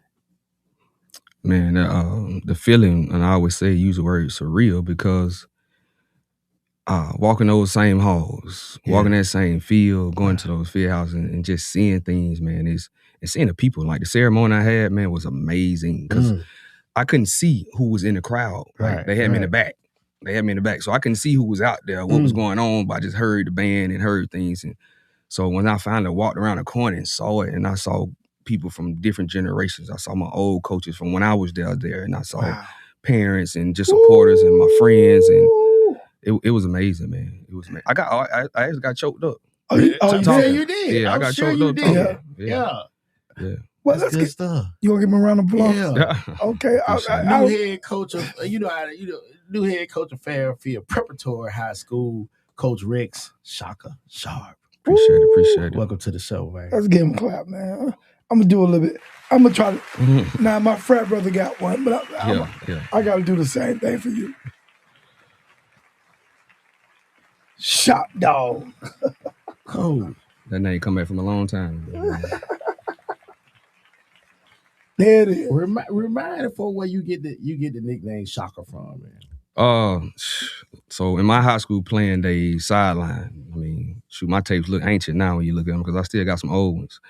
Man, the feeling, and I always say, use the word surreal, because walking those same halls, walking that same field, going to those field houses and just seeing things, man, and seeing the people. Like the ceremony I had, man, was amazing. Because I couldn't see who was in the crowd. Like they had me in the back. They had me in the back. So I couldn't see who was out there, what was going on, but I just heard the band and heard things. And so when I finally walked around the corner and saw it, and I saw people from different generations, I saw my old coaches from when I was there, and I saw parents and just supporters and my friends, and it was amazing, man. It was amazing. I actually got choked up. You did. Yeah, I'm I got sure choked you up. did. Yeah. Well, let's get stuff. You want to give him a round of applause? Yeah. Okay. New head coach of new head coach of Fairfield Preparatory High School, Coach Rex Shaka Sharpe. Appreciate it. Welcome to the show, man. Let's give him a clap, man. I'm gonna do a little bit. I'm gonna try to. Now my frat brother got one, but I got to do the same thing for you. Shot dog. Cool. That name come back from a long time. There it is. Remind us for where you get the nickname Shaka from, man. So in my high school playing days, sideline. I mean, shoot, my tapes look ancient now when you look at them because I still got some old ones.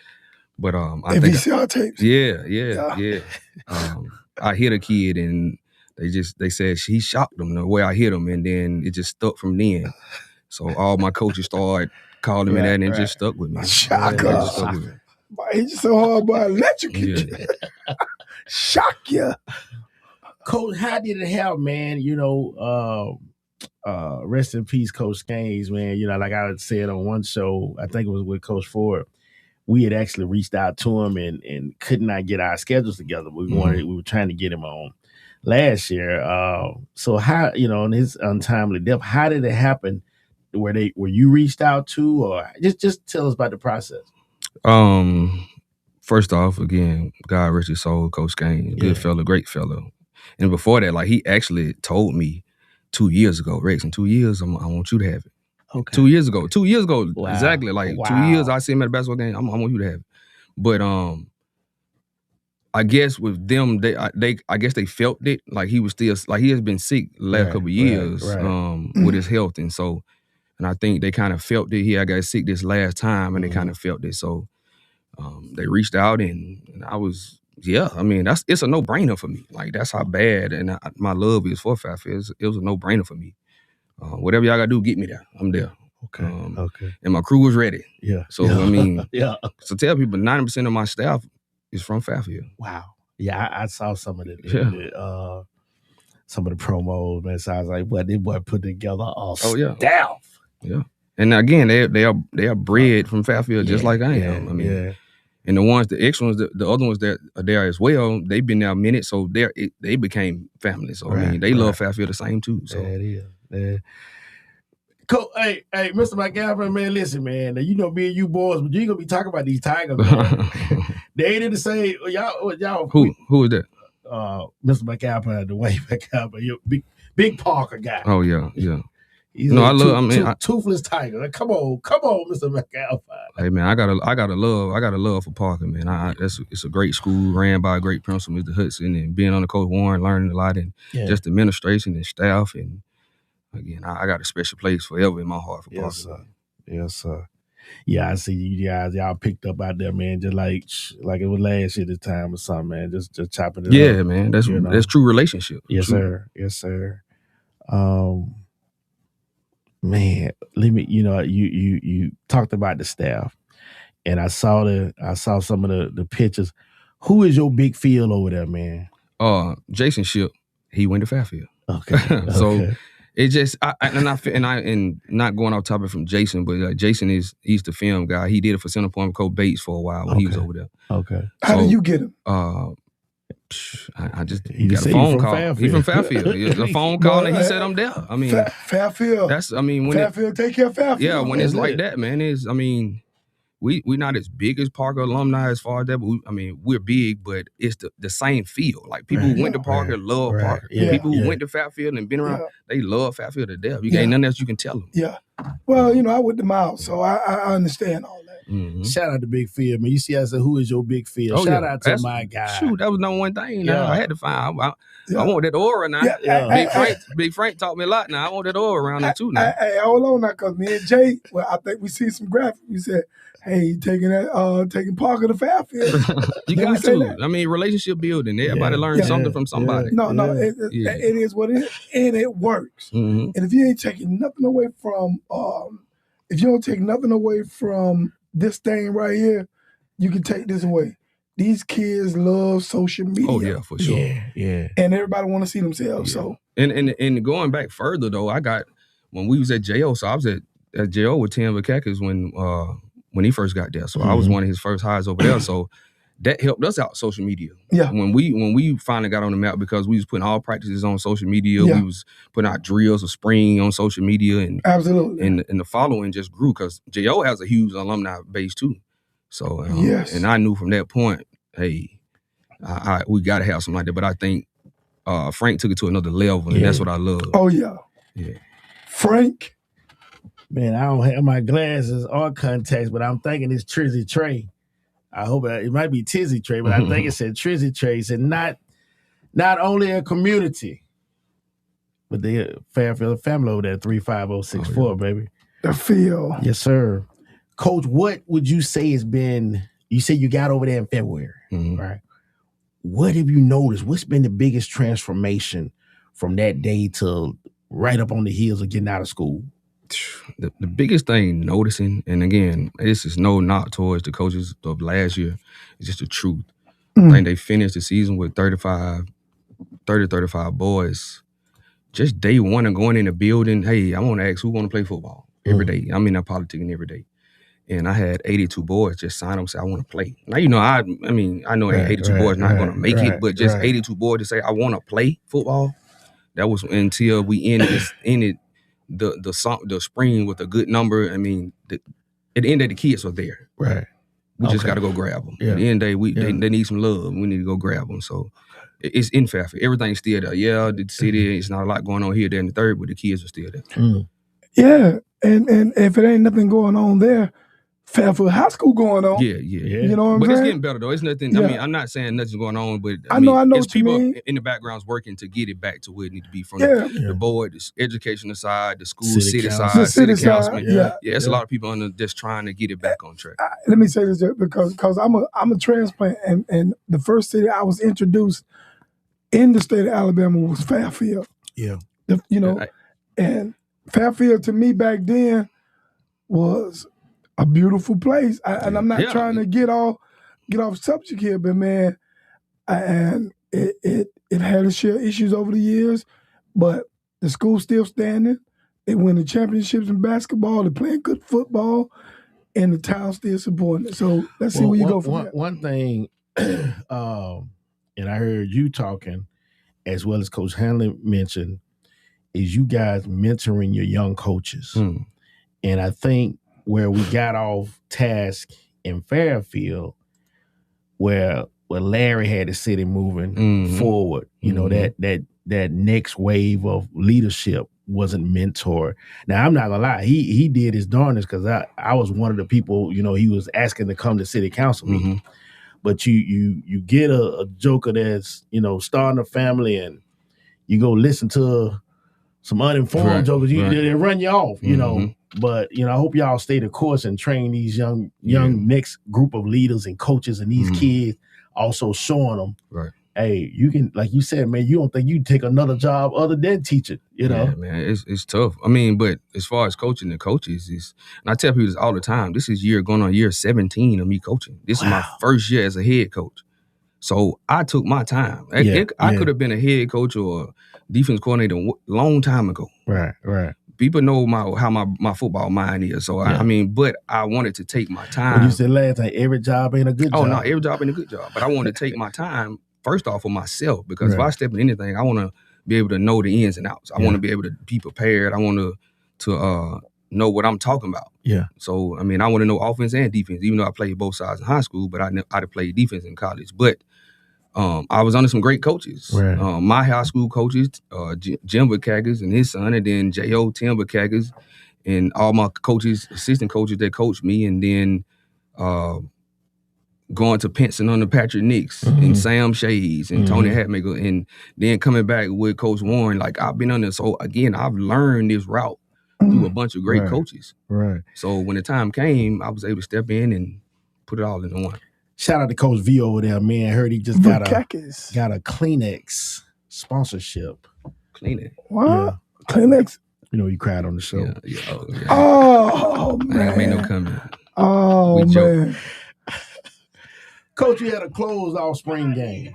But I think VCR tapes. Yeah. I hit a kid and they said he shocked him the way I hit him, and then it just stuck from then. So all my coaches started calling me that, and it just stuck with me. Shaka. I hit you so hard, boy, I electrocute you. Shock you. Coach, how did it happen, man? Rest in peace, Coach Gaines, man. Like I said on one show, I think it was with Coach Ford, we had actually reached out to him and could not get our schedules together. We were trying to get him on last year. So how, in his untimely death, how did it happen? Were you reached out to, or just tell us about the process? First off, again, God rest his soul, Coach Gaines, good fella, great fella. And before that, like he actually told me 2 years ago, Rex, in 2 years, I want you to have it. Okay. 2 years ago, wow. Exactly. Like 2 years, I see him at a basketball game. I want you to have it. But I guess with them, I guess they felt it. Like he was still, like he has been sick the last couple of years with his health, and so, and I think they kind of felt it. I got sick this last time, and they kind of felt it. So they reached out, and I was, I mean, it's a no-brainer for me. Like that's how bad and my love is for Fairfield. It was a no-brainer for me. Whatever y'all gotta do, get me there. I'm there. Okay. And my crew was ready. Yeah. So I mean, So tell people 90% of my staff is from Fairfield. Wow. Yeah, I saw some of some of the promos, man. So I was like, "What this boy put together all staff." Yeah. And again, they are bred from Fairfield just like I am. I mean, and the extra ones, the other ones that are there as well, they've been there a minute, so they became family. So I mean, they love Fairfield the same too. So that is. Cool. Hey, Mr. McGavin, man, listen, man. Me and you boys, but you ain't gonna be talking about these Tigers, man. They ain't in the same. Y'all. Who is that? Mr. McGavin, the way McGavin, your big Parker guy. Oh yeah. He's toothless tiger. Like, come on, Mr. McGavin. Hey man, I got a love for Parker, man. It's a great school ran by a great principal, Mr. Hudson, and being on the Coach Warren, learning a lot, and just administration and staff, and again, I got a special place forever in my heart for Parker. Yes, sir. Yeah, I see you guys. Y'all picked up out there, man. Just like it was last year this time or something, man. Just chopping it up. Yeah, man. That's true relationship. Yes, sir. Yes, sir. Man, let me. You talked about the staff, and I saw some of the pictures. Who is your big field over there, man? Jason Ship. He went to Fairfield. Okay. So it just and not going off topic from Jason, but Jason he's the film guy. He did it for Center Point with Coach Bates for a while when he was over there. Okay. How did you get him? I just got a phone call. He's from Fairfield. The phone call and he said I'm there. I mean, Fairfield. When Fairfield take care of Fairfield. Yeah, when it's like that, man, we're not as big as Parker alumni as far as that, but we're big, but it's the same feel. Like people who went to Parker love Parker. Yeah, people who went to Fairfield and been around, they love Fairfield to death. You ain't nothing else you can tell them. Yeah. Well, I went to Miles, so I understand all that. Mm-hmm. Shout out to Big Field, man. You see, I said, who is your big field? Shout out to my guy. Shoot, that was number one thing. Now I had to find. I want that aura now. Big Frank taught me a lot. Now I want that aura around there too. Now, hey, hold on now, cause me and Jay, I think we see some graphics. We said hey, taking Parker to Fairfield. You Can we got say to. that? I mean, relationship building. Everybody learns something from somebody. No, it is what it is, and it works. Mm-hmm. And if you ain't taking nothing away from, if you don't take nothing away from this thing right here, you can take this away. These kids love social media. Oh yeah, for sure. Yeah. And everybody want to see themselves. Yeah. So and going back further though, I got when we was at JO, so I was at JO with Tim Vakakis when he first got there. So I was one of his first hires over there. So that helped us out social media. Yeah. When we finally got on the map because we was putting all practices on social media. Yeah. We was putting out drills of spring on social media and absolutely. And the following just grew because JO has a huge alumni base too. So yes. And I knew from that point, hey, we gotta have something like that. But I think Frank took it to another level, and that's what I love. Oh yeah. Frank. Man, I don't have my glasses or contacts, but I'm thinking it's Trizzy Trey. I hope it might be Tizzy Trey, but I think it said Trizzy Trey. It said not only a community, but the Fairfield family over there, 35064, baby. The field. Yes, sir. Coach, what would you say has been, you said you got over there in February, right? What have you noticed? What's been the biggest transformation from that day to right up on the heels of getting out of school? The biggest thing noticing, and again, this is no knock towards the coaches of last year, it's just the truth. I think they finished the season with 35 boys. Just day one of going in the building, hey, I want to ask who want to play football every day. I'm in that politicking every day. And I had 82 boys just sign up and say, I want to play. Now, you know, I know 82 boys not going to make it, but just 82 boys to say, I want to play football. That was until we ended the spring with a good number. I mean, at the end of the kids were there. Right. We just got to go grab them. Yeah. At the end of the day, they need some love. We need to go grab them. So it's in Fairfield. Everything's still there. Yeah, the city, it's not a lot going on here, there, and the third, but the kids are still there. Yeah, and if it ain't nothing going on there, Fairfield High School going on. Yeah. You know what I'm saying? But it's getting better though. It's nothing. I mean, I'm not saying nothing's going on, but I know it's people in the backgrounds working to get it back to where it needs to be from the board, the educational side, the school, city side, city councilman. It's a lot of people just trying to get it back on track. Let me say this because I'm a transplant, and the first city I was introduced in the state of Alabama was Fairfield. Yeah. And Fairfield to me back then was a beautiful place, and I'm not trying to get off subject here, but man, and it had its share issues over the years, but the school's still standing. They win the championships in basketball. They're playing good football, and the town's still supporting it. So let's see where you go from there. One thing, and I heard you talking, as well as Coach Hanley mentioned, is you guys mentoring your young coaches, and I think where we got off task in Fairfield, where Larry had the city moving forward, you know, that next wave of leadership wasn't mentored. Now, I'm not gonna lie, he did his darndest because I was one of the people, you know, he was asking to come to city council meeting. But you get a joker that's, you know, starting a family and you go listen to some uninformed jokers, they run you off, you know. But, you know, I hope y'all stay the course and train these young next group of leaders and coaches and these kids, also showing them, hey, you can, like you said, man, you don't think you take another job other than teaching, you know? Yeah, man, it's tough. I mean, but as far as coaching the coaches, and I tell people this all the time, this is going on year 17 of me coaching. This is my first year as a head coach. So I took my time. I could have been a head coach or a defense coordinator a long time ago. Right. People know how my football mind is. So, I mean, but I wanted to take my time. But you said last time, every job ain't a good job. Oh, no, every job ain't a good job. But I wanted to take my time, first off, for myself. Because if I step in anything, I want to be able to know the ins and outs. I want to be able to be prepared. I want to know what I'm talking about. Yeah. So, I mean, I want to know offense and defense, even though I played both sides in high school, but I'd played defense in college. But I was under some great coaches. Right. My high school coaches, Jim Vakakis and his son, and then J.O. Tim Vakakis, and all my coaches, assistant coaches that coached me, and then going to Pinson under Patrick Nix and Sam Shades and Tony Hatmaker, and then coming back with Coach Warren. Like, I've been under, so again, I've learned this route through a bunch of great Right. coaches. Right. So when the time came, I was able to step in and put it all into one. Shout out to Coach V over there, man. I heard he just got a Vakakis. Kleenex sponsorship. Kleenex. What? Yeah. Kleenex? You know, you cried on the show. Yeah. Oh, I man. made no comment. Oh, We joke. man. Coach, you had a closed off spring game.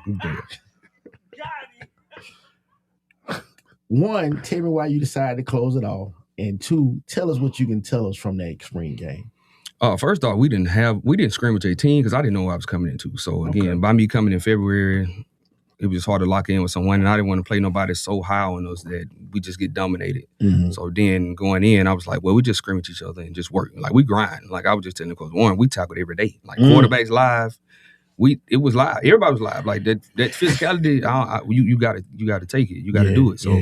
One, tell me why you decided to close it off. And two, tell us what you can tell us from that spring game. First off, we didn't scrimmage a team because I didn't know what I was coming into. So again, by me coming in February, it was hard to lock in with someone, and I didn't want to play nobody so high on us that we just get dominated. Mm-hmm. So then going in, I was like, well, we just scrimmage each other and just work. Like we grind. Like I was just telling the coach, Warren, we tackled every day. Like quarterbacks live. It was live. Everybody was live. Like that physicality, you gotta take it. You gotta do it. So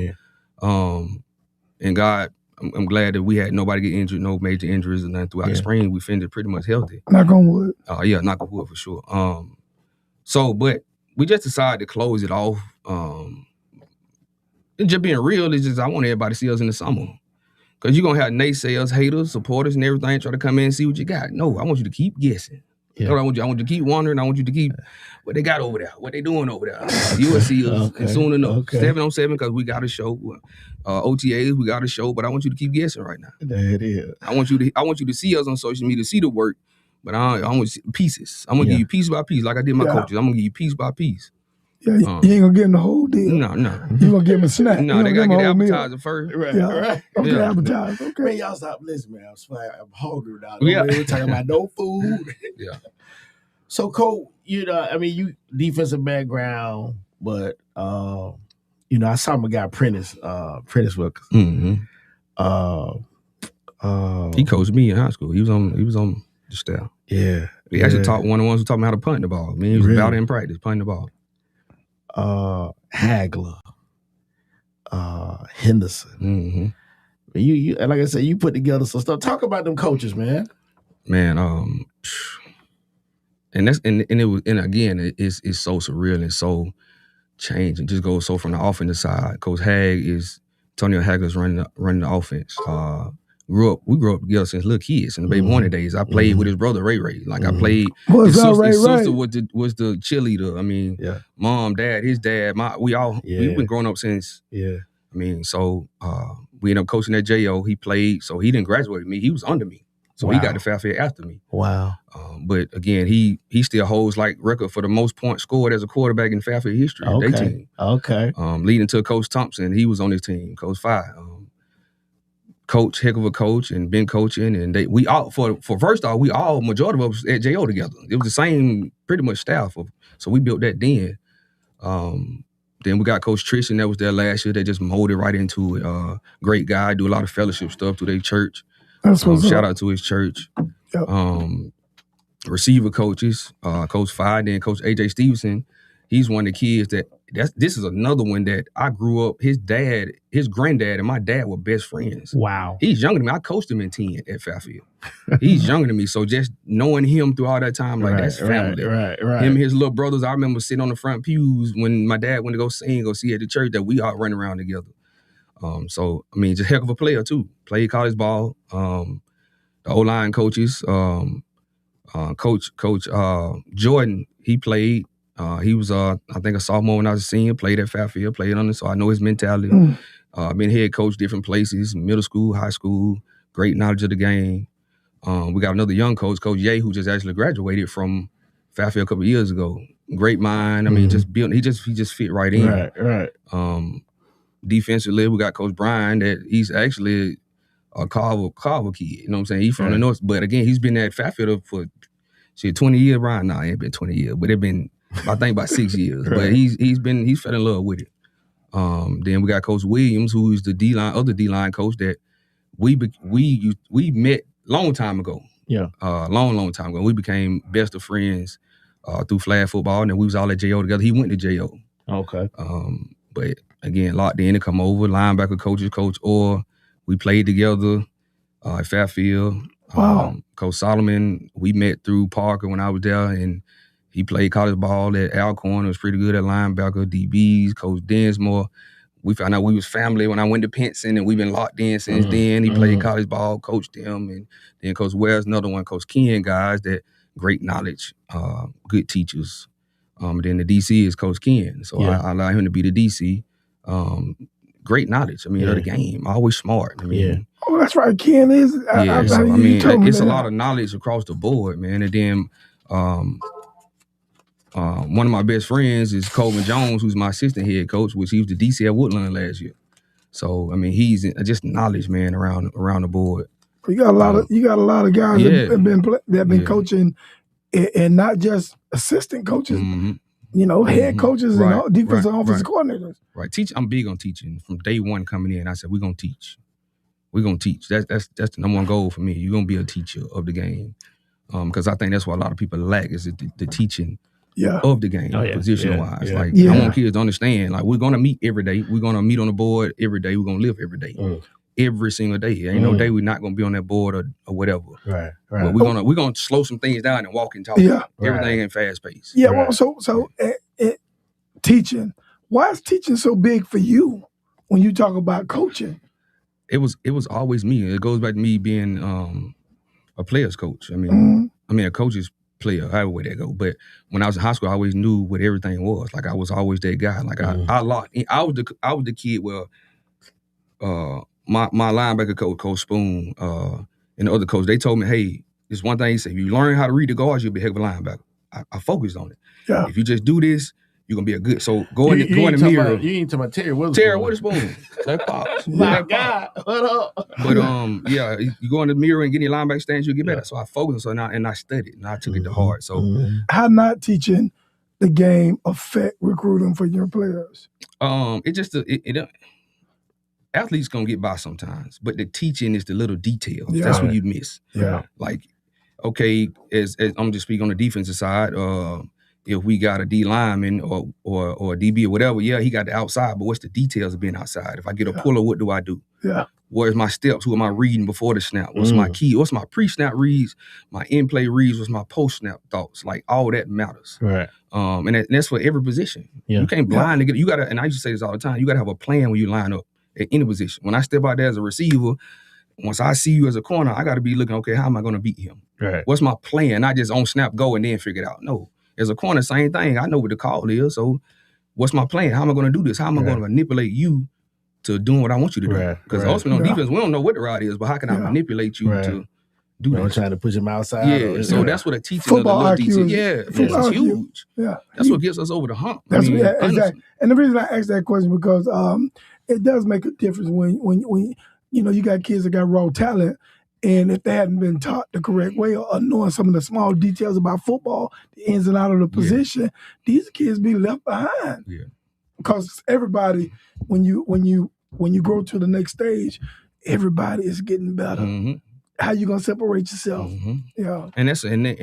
and God, I'm glad that we had nobody get injured, no major injuries and nothing throughout the spring. We finished pretty much healthy. Knock on wood. Yeah, knock on wood for sure. But we just decided to close it off. And just being real, it's just I want everybody to see us in the summer. Because you're going to have naysayers, haters, supporters, and everything try to come in and see what you got. No, I want you to keep guessing. Yeah. I want you to keep wondering. I want you to keep what they got over there, what they doing over there. You'll see us, and soon enough, 7-on-7 because we got a show. OTAs, we got a show, but I want you to keep guessing right now. There it is. I want you to see us on social media, see the work, but I want to see pieces. I'm gonna give you piece by piece, like I did my coaches. I'm gonna give you piece by piece. Yeah, you ain't gonna get in the whole deal. No. You gonna give them a snack. No, they gotta get appetizer first. Right. Okay, appetizer. Okay. Man, y'all stop listening, man. I'm hungry now. We're talking about no food. Yeah. So, Cole, you defensive background, but I saw my guy Prentice Wilkins. Mm-hmm. He coached me in high school. He was on the staff. Yeah. He actually taught one of the ones who taught me how to punt the ball. He was about in practice, punting the ball. Hagler, Henderson. Mm-hmm. You like I said, you put together some stuff. Talk about them coaches, man. Man, and again, it's so surreal and so changing. Just goes so from the offensive side. Coach Tony Hagler's running the offense. We grew up together since little kids in the baby Hornet days. I played with his brother Ray. Like I played. His sister was the cheerleader. I mean, mom, dad, his dad. We've been growing up since. Yeah. I mean, so we ended up coaching at JO. He played, so he didn't graduate with me. He was under me. So he got to Fairfield after me. Wow. But again, he still holds like record for the most points scored as a quarterback in Fairfield history. Okay. Their team. Okay. Leading to Coach Thompson, he was on his team. Coach Fi, coach, heck of a coach, and been coaching. And we all majority of us at JO together. It was the same pretty much staff. So we built that then. Then we got Coach Tristan that was there last year. They just molded right into it. Great guy, do a lot of fellowship stuff through their church. Shout out to his church. Yep. Receiver coaches, Coach Fi, then Coach AJ Stevenson. He's one of the kids this is another one that I grew up. His granddad, and my dad were best friends. Wow. He's younger than me. I coached him in 10 at Fairfield. He's younger than me. So just knowing him through all that time, that's family. Right. Him and his little brothers, I remember sitting on the front pews when my dad went to go see at the church that we all run around together. So, I mean, just heck of a player, too. Played college ball. The O-line coaches, Coach Jordan, he played. He was, I think, a sophomore when I was a senior, played at Fairfield, played under, so I know his mentality. Been head coach different places, middle school, high school, great knowledge of the game. We got another young coach, Coach Ye, who just actually graduated from Fairfield a couple of years ago. Great mind. I mean, he just fit right in. Right. Defensively, we got Coach Brian that he's actually a Carver kid. You know what I'm saying? He's from the north. But again, he's been at Fairfield for 20 years, Brian. No, it ain't been 20 years, but it been, I think, about 6 years. But he's fell in love with it. Then we got Coach Williams, who is the other D-line coach that we met long time ago. Yeah. Long time ago. We became best of friends through flag football, and then we was all at JO together. He went to JO. Okay. But again, locked in to come over, linebacker coaches, Coach Orr. We played together at Fairfield. Wow. Coach Solomon, we met through Parker when I was there, and he played college ball at Alcorn. Was pretty good at linebacker, DBs. Coach Densmore, we found out we was family when I went to Pinson, and we've been locked in since then. He played college ball, coached them, and then Coach Wells, another one, Coach Keon, guys that great knowledge, good teachers. Then the DC is Coach Keon, so I allow him to be the DC. Great knowledge. I mean, of the game, always smart. I mean, oh, that's right. Keon is. It's a lot of knowledge across the board, man. And then one of my best friends is Coleman Jones, who's my assistant head coach, which he was the DC at Woodland last year. So I mean, he's just knowledge, man, around the board. You got a lot of guys that have been coaching, and not just assistant coaches. Head coaches and defensive offensive coordinators. Right. I'm big on teaching. From day one coming in, I said, we're gonna teach. We're gonna teach. That's the number one goal for me. You're gonna be a teacher of the game. Because I think that's what a lot of people lack is the teaching of the game, position wise. I want kids to understand, like, we're gonna meet every day. We're gonna meet on the board every day. We're gonna live every day. Every single day. Ain't no day we're not gonna be on that board or whatever. Right. But we're gonna slow some things down and walk and talk. Everything in fast pace. Yeah. Well, so teaching. Why is teaching so big for you when you talk about coaching? It was always me. It goes back to me being a player's coach. I mean, a coach's player, however way that go. But when I was in high school, I always knew what everything was. Like, I was always that guy. Like, I was the kid where my linebacker coach, Coach Spoon, and the other coach, they told me, hey, this one thing he said, if you learn how to read the guards, you'll be a heck of a linebacker. I focused on it. Yeah. If you just do this, you're gonna be a good. So go in the mirror. You ain't talking about Terry Witherspoon. Terry Witherspoon. That pops. My God, what up? But you go in the mirror and get in your linebacker stance, you'll get better. So I focused on it and I studied and I took it to heart. So how not teaching the game affect recruiting for your players? Athletes gonna get by sometimes, but the teaching is the little details. That's what you miss. Yeah. Like, okay, as I'm just speaking on the defensive side, if we got a D lineman or a DB or whatever, he got the outside, but what's the details of being outside? If I get a puller, what do I do? Yeah. Where's my steps? Who am I reading before the snap? What's my key? What's my pre-snap reads? My in-play reads? What's my post-snap thoughts? Like, all that matters. Right. And that's for every position. Yeah. You can't blindly get, you gotta, and I used to say this all the time, you gotta have a plan when you line up at any position. When I step out there as a receiver, once I see you as a corner, I gotta be looking, okay, how am I gonna beat him? Right. What's my plan? Not just on snap, go and then figure it out. No. As a corner, same thing. I know what the call is. So what's my plan? How am I going to do this? How am I going to manipulate you to doing what I want you to do? Because ultimately on defense, we don't know what the route is, but how can I manipulate you to do that? I'm trying to push him outside. Yeah. So that's what a teaching of the little detail. It's huge. Yeah. That's what gets us over the hump. Exactly. And the reason I asked that question because it does make a difference when you got kids that got raw talent. And if they hadn't been taught the correct way or knowing some of the small details about football, the ins and outs of the position, these kids be left behind. Yeah. Because everybody, when you grow to the next stage, everybody is getting better. Mm-hmm. How you gonna separate yourself? Mm-hmm. Yeah. And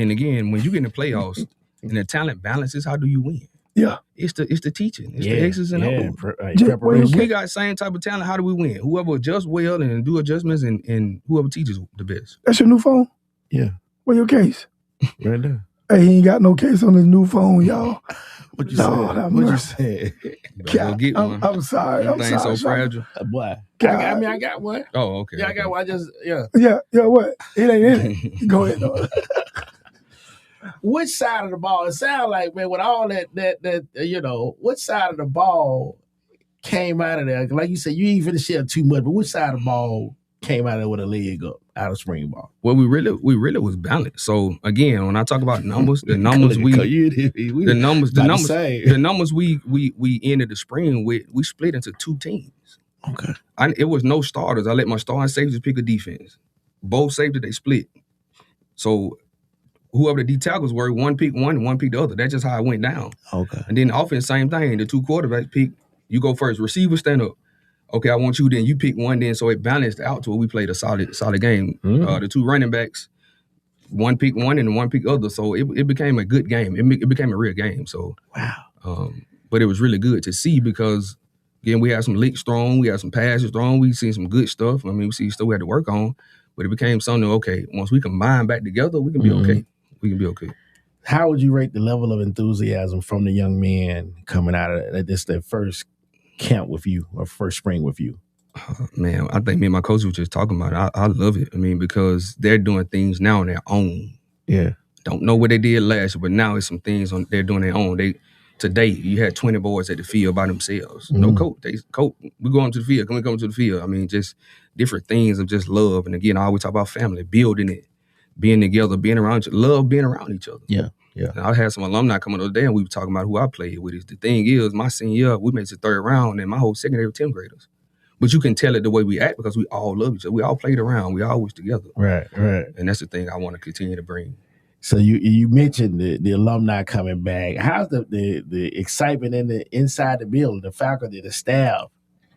again, when you get in the playoffs and the talent balances, how do you win? Yeah. It's the teaching. It's the X's and O's. Preparation. We got same type of talent. How do we win? Whoever adjusts well and do adjustments and whoever teaches the best. That's your new phone? Yeah. Where your case? Right there. Hey, he ain't got no case on his new phone, y'all. What you said? What you said? Go get one. I'm sorry. I'm sorry. So fragile. Boy. I got one. Oh, okay. Yeah, I got one. Yeah, what? It ain't in it. Go ahead, though. Which side of the ball? It sounds like, man, with all that, which side of the ball came out of there? Like you said, you ain't finna share too much, but which side of the ball came out of there with a leg up out of spring ball? Well, we really was balanced. So again, when I talk about numbers, the numbers we ended the spring with, we split into two teams. Okay. It was no starters. I let my starting safeties pick a defense. Both safeties, they split. So whoever the D tackles were, one picked one and one picked the other. That's just how it went down. Okay. And then the offense, same thing. The two quarterbacks pick, you go first. Receiver, stand up. Okay, I want you, then you pick one, then so it balanced out to where we played a solid game. The two running backs, one picked one and one picked the other. So it became a good game. It became a real game. So wow. But it was really good to see because again, we had some licks thrown, we had some passes thrown, we seen some good stuff. I mean, we see stuff we had to work on, but it became something, okay, once we combine back together, we can be okay. We can be okay. How would you rate the level of enthusiasm from the young men coming out of this, their first camp with you or first spring with you? Man, I think me and my coach were just talking about it. I love it. I mean, because they're doing things now on their own. Yeah. Don't know what they did last year, but now it's some things they're doing their own. Today you had 20 boys at the field by themselves. No coach. Coach, we going to the field. Can we come to the field? I mean, just different things of just love. And again, I always talk about family, building it, being together, being around each other, love being around each other. Yeah. Yeah. And I had some alumni coming the other day, and we were talking about who I played with. The thing is, my senior year, we made it to the 3rd round, and my whole secondary were 10th graders. But you can tell it the way we act because we all love each other. We all played around. We always together. Right. And that's the thing I want to continue to bring. So you mentioned the alumni coming back. How's the excitement inside the building, the faculty, the staff?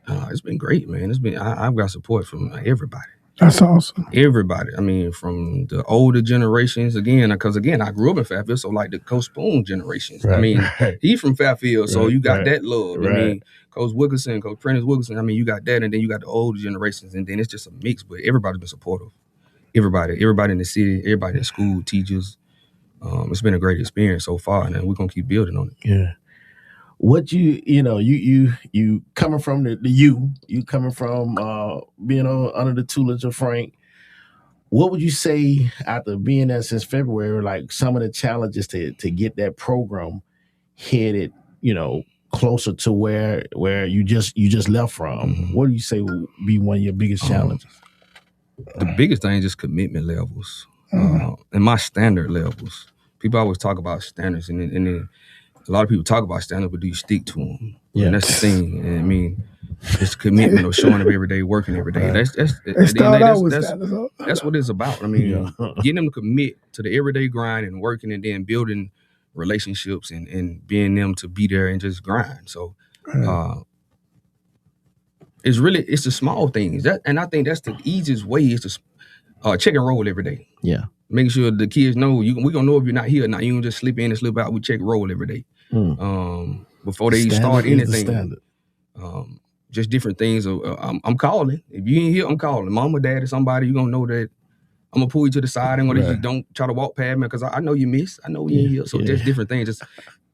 It's been great, man. I've got support from everybody. That's awesome. Everybody. I mean, from the older generations, because I grew up in Fairfield, so like the Coach Spoon generations. Right. I mean, he's from Fairfield, so you got Right. that love. Right. I mean, Coach Wilkerson, Coach Prentice Wilkerson, I mean, you got that, and then you got the older generations, and then it's just a mix, but everybody's been supportive. Everybody in the city, everybody in school, teachers. It's been a great experience so far, and we're gonna keep building on it. Yeah. What you coming from you coming from being under the tutelage of Frank, what would you say after being there since February, like some of the challenges to get that program headed, closer to where you just left from? Mm-hmm. What do you say would be one of your biggest challenges? The biggest thing is just commitment levels and my standard levels. People always talk about standards, and then a lot of people talk about standards, but do you stick to them? Yeah. And that's the thing. And I mean, it's commitment of showing up every day, working every day. Right. That's what it's about. I mean, getting them to commit to the everyday grind and working, and then building relationships and being them to be there and just grind. So it's the small things. And I think that's the easiest way is to check and roll every day. Yeah. Making sure the kids know we're gonna know if you're not here or not. You don't just slip in and slip out. We check roll every day. Before they start anything. Just different things. I'm calling. If you ain't here, I'm calling. Mama, daddy, somebody, you're gonna know that I'm gonna pull you to the side and you don't try to walk past me because I know you miss. I know you ain't here. So just different things. Just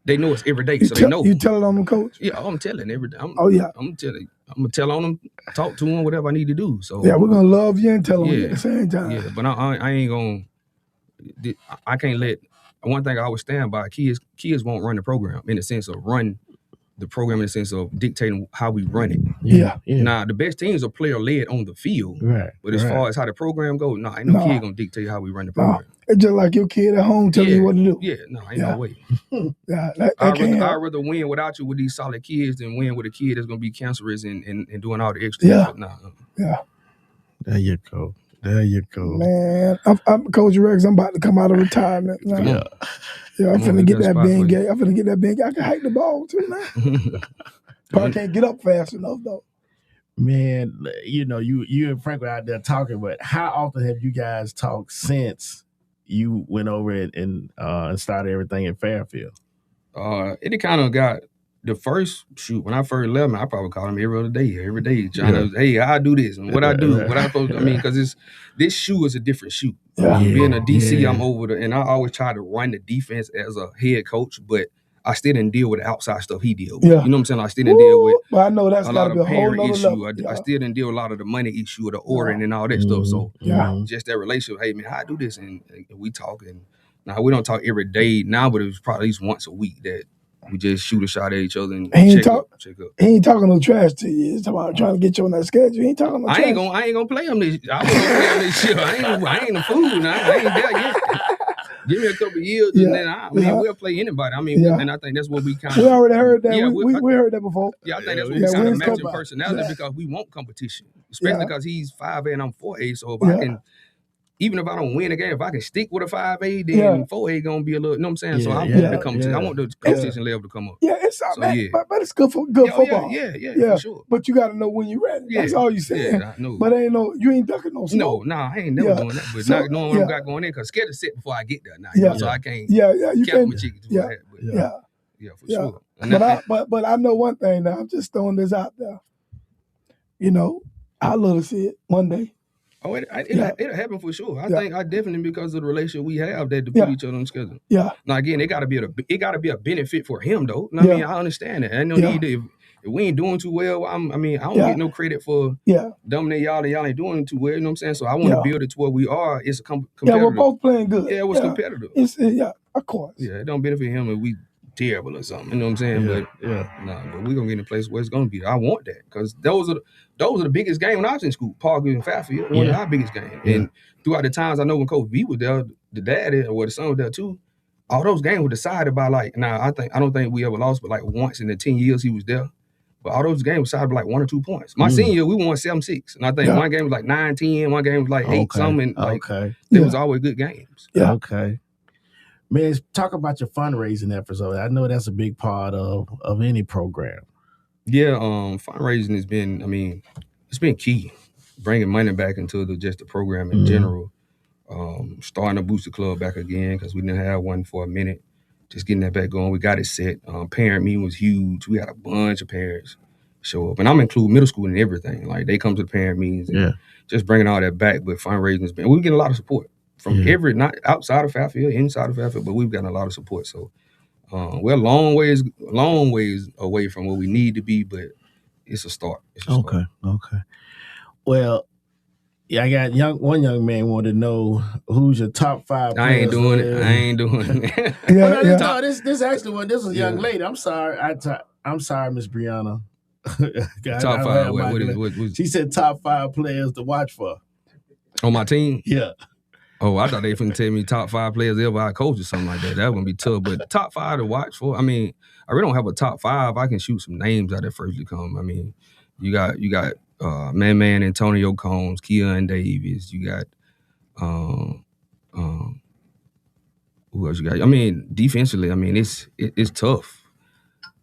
they know it's every day, so they know. You tell it on them, coach? Yeah, I'm telling every day. I'm gonna tell on them, talk to them, whatever I need to do. So yeah, we're gonna love you and tell them at the same time. Yeah, but I ain't gonna. I can't let. One thing I always stand by: kids won't run the program in the sense of run the program in the sense of dictating how we run it. Yeah. Now the best teams are player led on the field, right? But as far as how the program goes, ain't no kid gonna dictate how we run the program. It's just like your kid at home telling you what to do. Yeah, ain't no way. I'd rather win without you with these solid kids than win with a kid that's gonna be cancerous and doing all the extra. Yeah. Yeah. There you go. Man, I'm Coach Rex. I'm about to come out of retirement now. Yeah, I'm finna get that Bengay. I'm finna get that Bengay. I can hike the ball too now. Probably can't get up fast enough though. Man, you and Frank were out there talking, but how often have you guys talked since you went over it and started everything in Fairfield? It kind of got the first shoot when I first left. I probably called him every day, trying to, hey, I do this and what I do, what I supposed to. I mean, because this shoe is a different shoe. Being a DC, I'm over and I always try to run the defense as a head coach, but I still didn't deal with the outside stuff he dealt with. You know what I'm saying? I still didn't deal with. But I know that's a got lot to be of a whole parent nother issue. level. I still didn't deal with a lot of the money issue or the ordering and all that stuff. So just that relationship. Hey man, how I do this, and we talk. And now we don't talk every day now, but it was probably at least once a week that we just shoot a shot at each other and check up. He ain't talking no trash to you. He's talking about trying to get you on that schedule. He ain't talking no trash. I ain't gonna play him this. I wasn't gonna play him this year. I ain't a fool now. I ain't there yet. Give me a couple of years and then we'll play anybody. I mean, and I think that's what we kind of. We already heard that. Yeah, we heard that before. Yeah, I think that's what we kind of matching personality because we want competition, especially because he's 5A and I'm 4A. So if I can. Even if I don't win a game, if I can stick with a 5A, then 4A gonna be a little, you know what I'm saying? So I want the competition. I want the competition level to come up. Yeah, it's so, man, but it's good football. Yeah, for sure. But you got to know when you're ready. That's all you saying. Yeah, I know. But you ain't ducking no snow. No, I ain't never doing that. But not knowing what I got going in, because scared to sit before I get there now. You know, so I can't. You can't. My chickens yeah, for sure. But I know one thing now. I'm just throwing this out there. I'd love to see it one day. Oh, it'll happen for sure. I think I definitely because of the relationship we have that to put each other on the schedule. Yeah. Now again, it gotta be a benefit for him though. I mean, I understand that. I no need to if we ain't doing too well, I don't get no credit for dominate y'all and y'all ain't doing too well. You know what I'm saying? So I want to build it to where we are. It's a competitive. Yeah, we're both playing good. Yeah, it was competitive. Of course. Yeah, it don't benefit him if we terrible or something. You know what I'm saying? But we're gonna get in a place where it's gonna be. I want that because those are the biggest games when I was in school. Parker and Fairfield, one of our biggest games. Yeah. And throughout the times I know when Coach V was there, the dad or the son was there too. All those games were decided by I don't think we ever lost, but like once in the 10 years he was there. But all those games were decided by like 1 or 2 points. My senior year, we won 7-6. And I think one game was like 9-10, one game was like 8-something. It was always good games. Yeah. Okay. Man, talk about your fundraising efforts. I know that's a big part of any program. Yeah, fundraising has been, it's been key. Bringing money back into just the program in general. Starting a booster club back again because we didn't have one for a minute. Just getting that back going. We got it set. Parent meeting was huge. We had a bunch of parents show up. And I'm including middle school and everything. Like they come to the parent meetings and just bringing all that back. But fundraising has been, we get a lot of support from not outside of Fairfield, inside of Fairfield, but we've gotten a lot of support. So we're a long ways away from where we need to be, but it's a start. Okay. Well, yeah, I got one young man wanted to know who's your top 5 players. I ain't doing it. No, this actually one. This is a young lady. I'm sorry. I'm sorry, Miss Brianna. Top 5. What she said top 5 players to watch for. On my team? Yeah. Oh, I thought they were finna tell me top 5 players ever I coach or something like that. That was gonna be tough. But top 5 to watch for. I really don't have a top 5. I can shoot some names out that firstly come. You got Man Antonio Combs, Keon Davis. You got who else you got? Defensively, it's tough.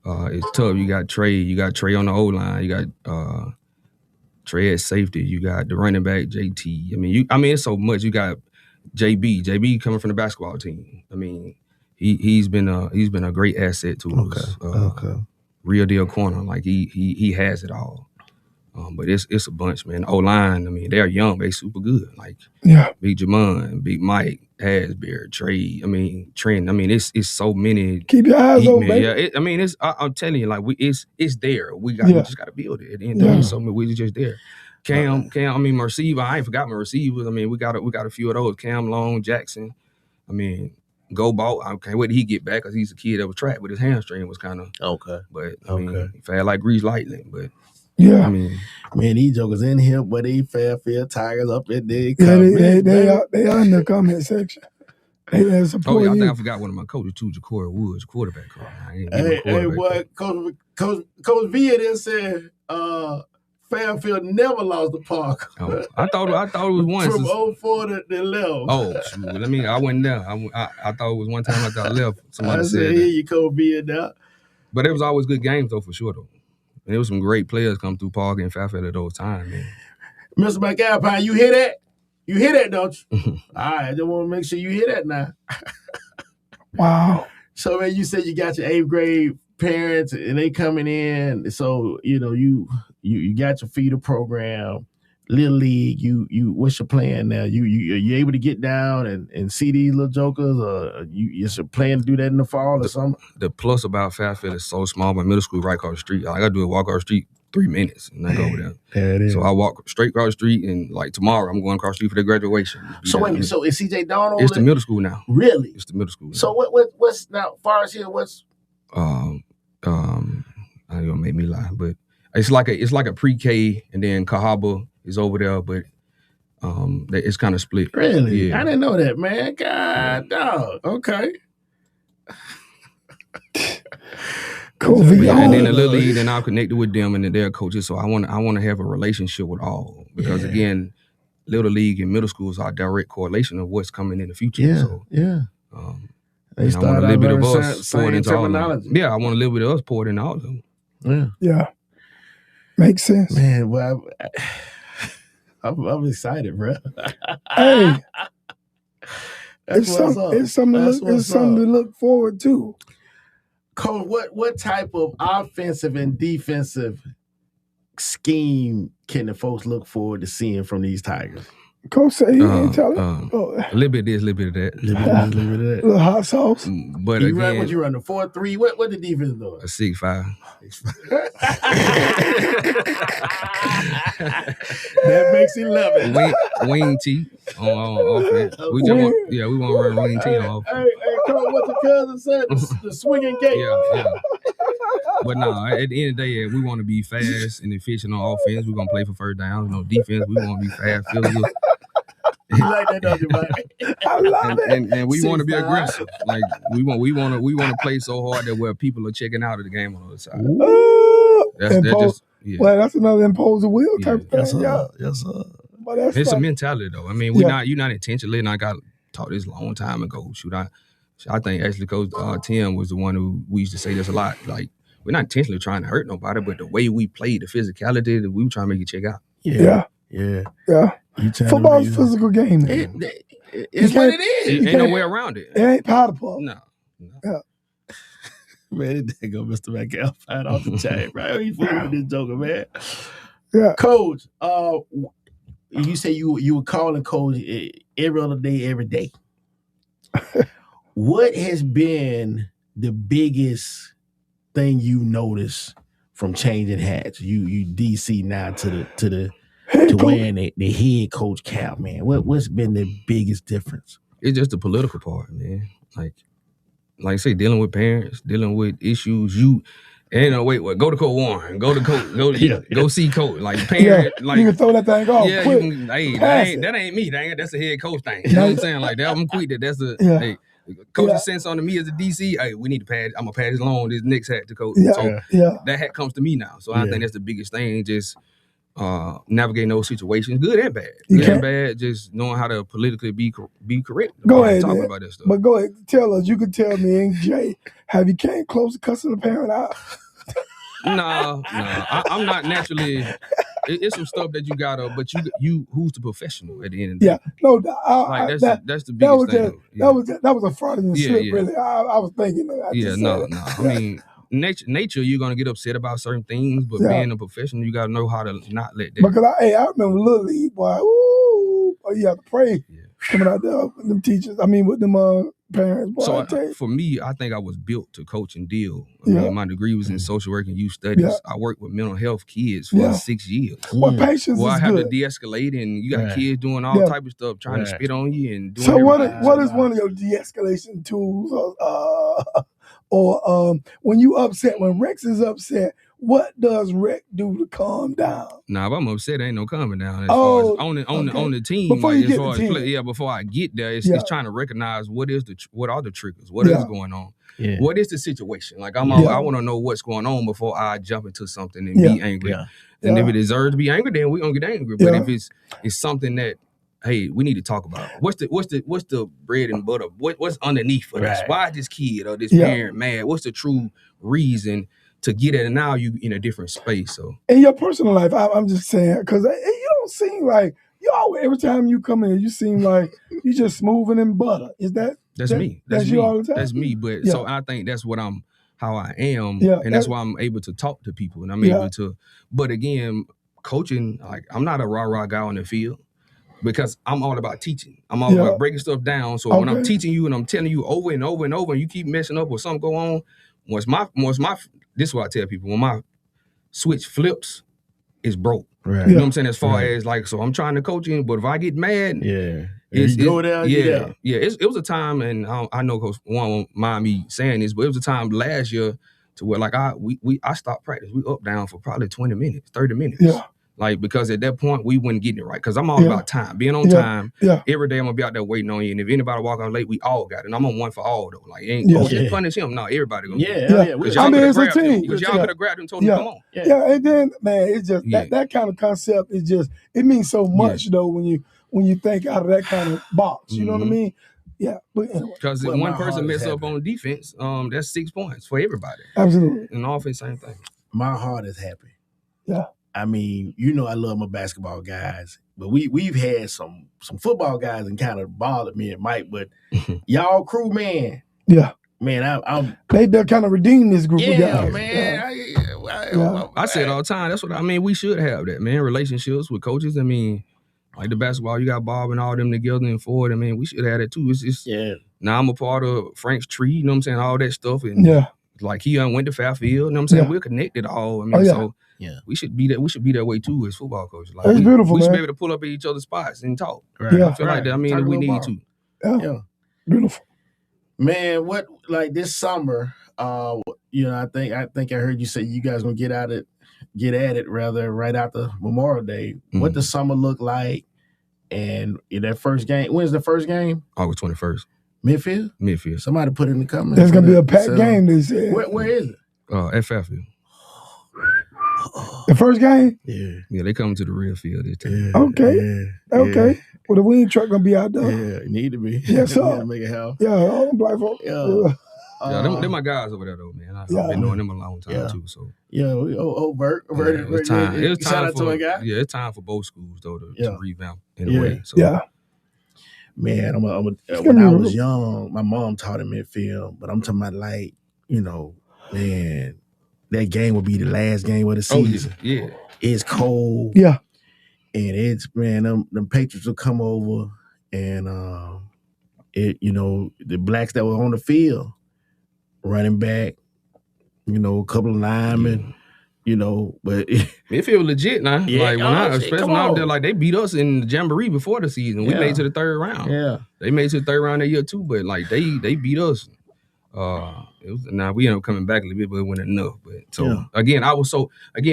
It's tough. You got Trey on the O-line. You got Trey at safety. You got the running back JT. It's so much. You got JB coming from the basketball team. He's been a great asset to us. Real deal corner. Like he has it all. But it's a bunch, man. O-line, they're young, they super good. Like Big Jamon, Big Mike, Hasbury, Trey. Trent. It's so many. Keep your eyes open, baby. Yeah, I'm telling you, like it's there. We just got to build it. At the end of the day, so we just there. Cam. My receiver. I ain't forgot my receivers. We got a few of those. Cam Long, Jackson. Go Ball. I can't wait till he get back because he's a kid that was trapped with his hamstring was kind of okay. But he felt like grease lightning. But yeah, man, these jokers in here, but they Fairfield Tigers up in there. They are in the comment section. I think I forgot one of my coaches too, Ja'Cory Woods, quarterback coach. Hey, boy, Coach V then said Fairfield never lost the park. I thought it was once from 04 to 11. Oh, shoot. I wasn't there. I thought it was one time after I left. Somebody said here you Coach V in there. But it was always good games though, for sure though. And there was some great players come through Park and Fairfield at those times, man. Mr. McAlpine, you hear that? You hear that, don't you? All right, I just want to make sure you hear that now. Wow. So, man, you said you got your 8th grade parents and they coming in. So, you got your feeder program, Little League. You what's your plan now? You able to get down and see these little jokers, or you're planning to do that in the fall or something? The plus about Fairfield is so small. My middle school right across the street. I got to do a walk across the street 3 minutes and I go over there. There it is. So I walk straight across the street and like tomorrow I'm going across the street for the graduation. So wait a minute. So is CJ Donald? It's the middle school now. Really? It's the middle school now. So what's now far as here? What's I ain't gonna make me lie, but it's like a pre-K and then Cahaba is over there, but it's kind of split. Really? Yeah. I didn't know that, man. God, dog. Okay. Cool. And then the Little League, then I'm connected with them and their coaches. So I want to have a relationship with all because again, Little League and middle schools are a direct correlation of what's coming in the future. Yeah. So, They I want a little bit of us poured into all of them. terminology. Yeah, I want a little bit of us poured into all of them. Yeah. Makes sense. Man, well, I'm excited, bro. Hey, That's it's something to look forward to. Coach, what type of offensive and defensive scheme can the folks look forward to seeing from these Tigers? Coach say he ain't telling. A little bit of this, a little bit of that. Little hot sauce. But you again, run what you run, the 4-3. What the defense doing? a 6'5". That makes 11. Wing T on offense. We want to run wing T on offense. Hey, Coach, what your cousin said? The swinging gate. Yeah. But no, at the end of the day, we want to be fast and efficient on offense. We're gonna play for first down. Defense, we want to be fast, physical. You like that, don't you, man? I love it. And we want to be aggressive. Like we want to play so hard that where people are checking out of the game on the other side. That's another imposing will type of thing. Yes, sir. But that's it's a mentality though. I mean, you're not intentionally, and I got taught this a long time ago. I think actually Coach Tim was the one who we used to say this a lot. Like, we're not intentionally trying to hurt nobody, but the way we play, the physicality, we were trying to make you check out. Yeah. Football's a physical game. It's what it is. Ain't no way around it. It ain't powder puff. No. Yeah. Man, there go Mr. McAlpine fight off the chain, right? He fooling with this joker, man. Yeah. Coach, you say you were calling Coach every other day, every day. What has been the biggest thing you noticed from changing hats? You DC now to wearing the head coach cap, man. What's been the biggest difference? It's just the political part, man. Like I say, dealing with parents, dealing with issues. Go to Coach Warren, go see Coach. Like parent, you can throw that thing off. Yeah, quick. you can. Hey, that ain't me. That's a head coach thing. You know what I'm saying? Like that, I'm quick. That's a hey. Coach sends on to me as a DC. Hey, we need to pass. I'm gonna pass this along this next hat to Coach. So that hat comes to me now. So I think that's the biggest thing. Just navigating those situations, good and bad. Good and bad. Just knowing how to politically be correct. Go ahead, talking man. about that stuff. But go ahead, tell us. You could tell me and Jay, have you came close to cussing a parent out? No. I'm not naturally. It's some stuff that you gotta, but you who's the professional at the end of the day? No, that's the biggest thing. That was a fraudulent slip, really. I was thinking that. No. I mean, nature, you're gonna get upset about certain things, but being a professional, you gotta know how to not let that. Because I remember Little League, boy. Ooh, you have to pray coming out there with them teachers. I mean, with them parents. Boy, so for me, I think I was built to coach and deal. I mean, my degree was in social work and youth studies. I worked with mental health kids for 6 years. Well, patience is I have good. to de-escate, and you got kids doing all type of stuff, trying to spit on you and doing. So what is one of your de-escalation tools, or when you upset, when Rex is upset, what does Rex do to calm down? Nah, if I'm upset, ain't no calming down. As far as on the team, before like, you get the team. before I get there, it's trying to recognize what are the triggers, what is going on, what is the situation. Like I want to know what's going on before I jump into something and be angry. And if it deserves to be angry, then we're gonna get angry. But if it's something that, hey, we need to talk about. What's the bread and butter? What's underneath for this? Why is this kid or this parent mad? What's the true reason to get it? And now you in a different space. So in your personal life, I'm just saying, because you don't seem like you always, every time you come in, you seem like you just smoothing in butter. Is that that's me? That's you me. all the time? That's me. But so I think that's what how I am, and that's why I'm able to talk to people, and I'm able to. But again, coaching, like I'm not a rah-rah guy on the field. Because I'm all about teaching. I'm all about breaking stuff down. So when I'm teaching you and I'm telling you over and over and over, and you keep messing up or something go on, once my this is what I tell people, when my switch flips, it's broke. Right. You know what I'm saying? As far as like, so I'm trying to coach you, but if I get mad, it was a time, and I know Coach Warren won't mind me saying this, but it was a time last year to where like I stopped practice. We up down for probably 20 minutes, 30 minutes. Yeah. Like, because at that point, we wasn't getting it right. Because I'm all about time. Being on time. Every day I'm going to be out there waiting on you. And if anybody walk out late, we all got it. And I'm on one for all, though. Like, just punish him. No, everybody going to Because it's a team. Because y'all could have grabbed him and told him, come on. And then, man, it's just, that kind of concept is just, it means so much, though, when you think out of that kind of box. You know what I mean? Yeah. But anyway. Because if one person mess up on defense, that's 6 points for everybody. Absolutely. And offense, same thing. My heart is happy. Yeah. I mean, I love my basketball guys, but we've had some football guys and kind of bothered me and Mike, but y'all crew, man. Yeah. Man, I'm they kind of redeemed this group of guys. Yeah, man. I say it all the time. That's what I mean. We should have that, man. Relationships with coaches. I mean, Like the basketball, you got Bob and all them together and Ford. I mean, we should have that too. It's now I'm a part of Frank's tree, you know what I'm saying? All that stuff. And like Keon went to Fairfield, you know what I'm saying? We're connected all. I mean, so we should be that way too as football coaches. Like it's beautiful, we should man. be able to pull up at each other's spots and talk. Right. I feel like that. I mean, we need to. Yeah. Beautiful. Man, what like this summer, you know, I think I heard you say you guys gonna get at it rather right after Memorial Day. Mm-hmm. What does summer look like? And in that first game, when's the first game? August 21st. Midfield? Somebody put it in the comments. There's gonna be a packed game, they said. Where is it? At Fairfield. The first game? Yeah, they come to the real field this time. Okay. Well, the wing truck gonna be out there. Yeah, it need to be. Yes, sir. To make it happen. Yeah, all them black folks. They're my guys over there though, man. I've been knowing them a long time too. So Bert, it's time. It's time for a guy. Yeah, it's time for both schools though to revamp in a way. So man, when I was young, my mom taught in midfield, but I'm talking about like, you know, man, that game would be the last game of the season. Yeah. It's cold. Yeah. And it's, man, them Patriots will come over and you know, the blacks that were on the field, running back, you know, a couple of linemen, you know, but it feel legit now. Yeah, like especially when I was there, like they beat us in the Jamboree before the season. We made it to the third round. Yeah. They made it to the third round that year too, but like they beat us. Now we ended up coming back a little bit, but it wasn't enough. But so again,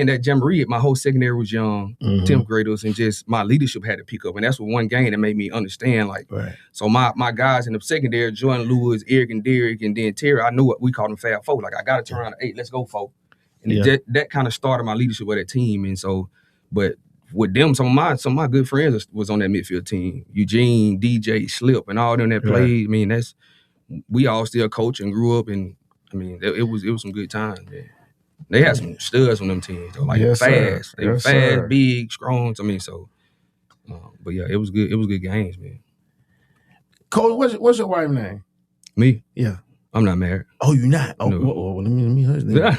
that Jamboree, my whole secondary was young, 10th graders, and just my leadership had to pick up. And that's what one game that made me understand. Like, so my guys in the secondary, Jordan Lewis, Eric and Derek, and then Terry, I knew what we called them Fab Folk. Like, I got to turn around to 8, let's go, folk. And that kind of started my leadership with that team. And so, but with them, some of my good friends was on that midfield team. Eugene, DJ, Slip, and all them that played. I mean, we all still coach and grew up, and I mean, it was some good times, man. They had some studs on them teams, though, like fast. They were fast, big, strong. I mean, so, but yeah, it was good. It was good games, man. Cole, what's your wife's name? Me? Yeah. I'm not married. Oh, you're not? Oh, No. let me hush then. I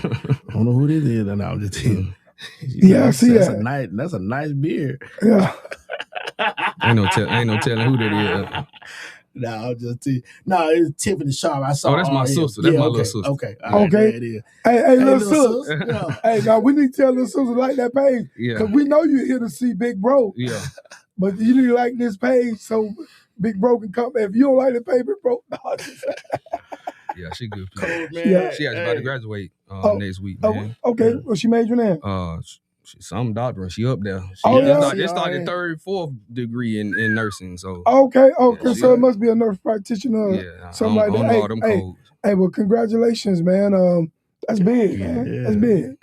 don't know who this is. And I was just telling. Yeah, I see that. That's a nice beard. Yeah. ain't no telling who that is. No, I'll just tell you. No, it's Tiffany Sharpe. I saw. Oh, that's my sister. That's my little sister. Okay. All right, there it is. Hey, little sis. Hey, now we need to tell little sister like that page. Yeah. Because we know you're here to see Big Bro. Yeah. But you need to like this page so Big Bro can come. If you don't like the page, Big Bro. Yeah, she good. Cool, man. Yeah. She actually about to graduate next week, man. Okay. Well, she majoring in? She's some doctor. She up there. She started third, fourth degree in nursing. So Okay. Yeah, So it must be a nurse practitioner. Yeah, Something like that. all them codes. Hey, well, congratulations, man. That's big, man. Yeah. That's big.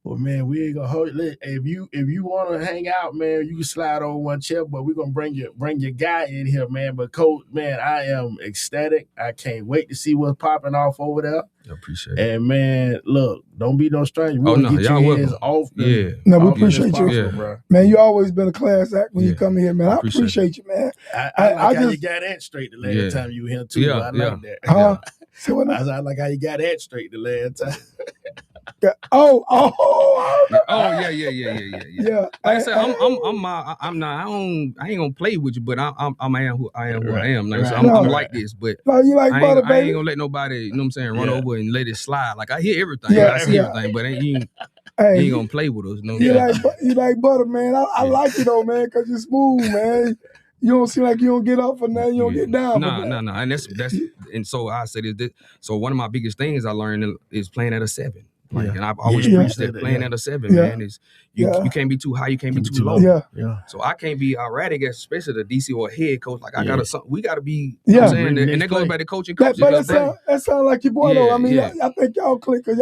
Well, man, we ain't gonna hold it. If you want to hang out, man, you can slide over one chair. But we're gonna bring your guy in here, man. But Coach, man, I am ecstatic. I can't wait to see what's popping off over there. I appreciate it. And man, look, don't be no stranger. We're gonna get your hands off. No, we appreciate you, bro. Man. You always been a class act when you come here, man. I appreciate you, man. I like how you got that straight the last time you were here too. I like that. I like how you got that straight the last time. Yeah. Yeah. Like I said, I ain't gonna play with you, but I am who I am. Like, so I'm like this, but you like I ain't gonna let nobody, you know what I'm saying, run over and let it slide. Like, I hear everything, I see everything, but you ain't gonna play with us. You like butter, man. I like it though, man, because you're smooth, man. You don't seem like you don't get up for nothing. You don't get down. No. And that's and so I said this. So one of my biggest things I learned is playing at a 7. Like, and I've always preached that playing at a 7, man, is you can't be too high, you can't be too low. Yeah. So I can't be erratic, especially the DC or head coach. Like, we gotta be, you know what I'm saying? And that goes back to coaching. But that sounds like your boy though. I mean, I think y'all click because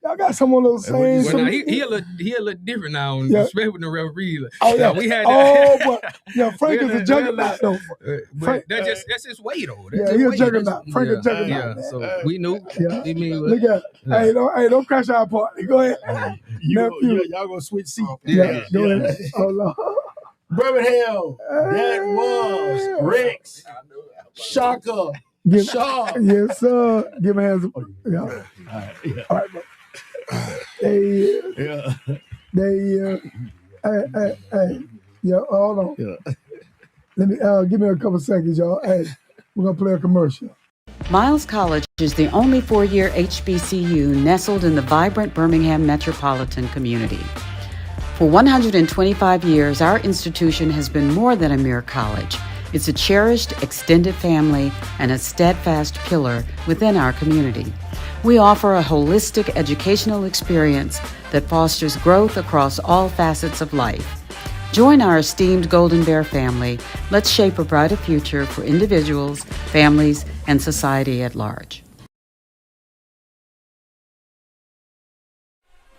y'all got some of those same. Well, he a little different now, especially with the referee. We had but Frank is a juggernaut though. But that's his way though. He's a juggernaut. Frank is a juggernaut. Yeah, so we knew. Look at hey, don't crash our party. Go ahead. Y'all gonna switch seats. Yeah, go ahead. Oh Lord. Birmingham, that was Rex, Shaka, Sharpe. Yes, sir. Give me hands. Yeah. All right, bro. Hey. Hey. Yeah, hold on. Yeah. Let me give me a couple seconds, y'all. Hey, we're gonna play a commercial. Miles College is the only four-year HBCU nestled in the vibrant Birmingham metropolitan community. For 125 years, our institution has been more than a mere college. It's a cherished, extended family and a steadfast pillar within our community. We offer a holistic educational experience that fosters growth across all facets of life. Join our esteemed Golden Bear family. Let's shape a brighter future for individuals, families, and society at large.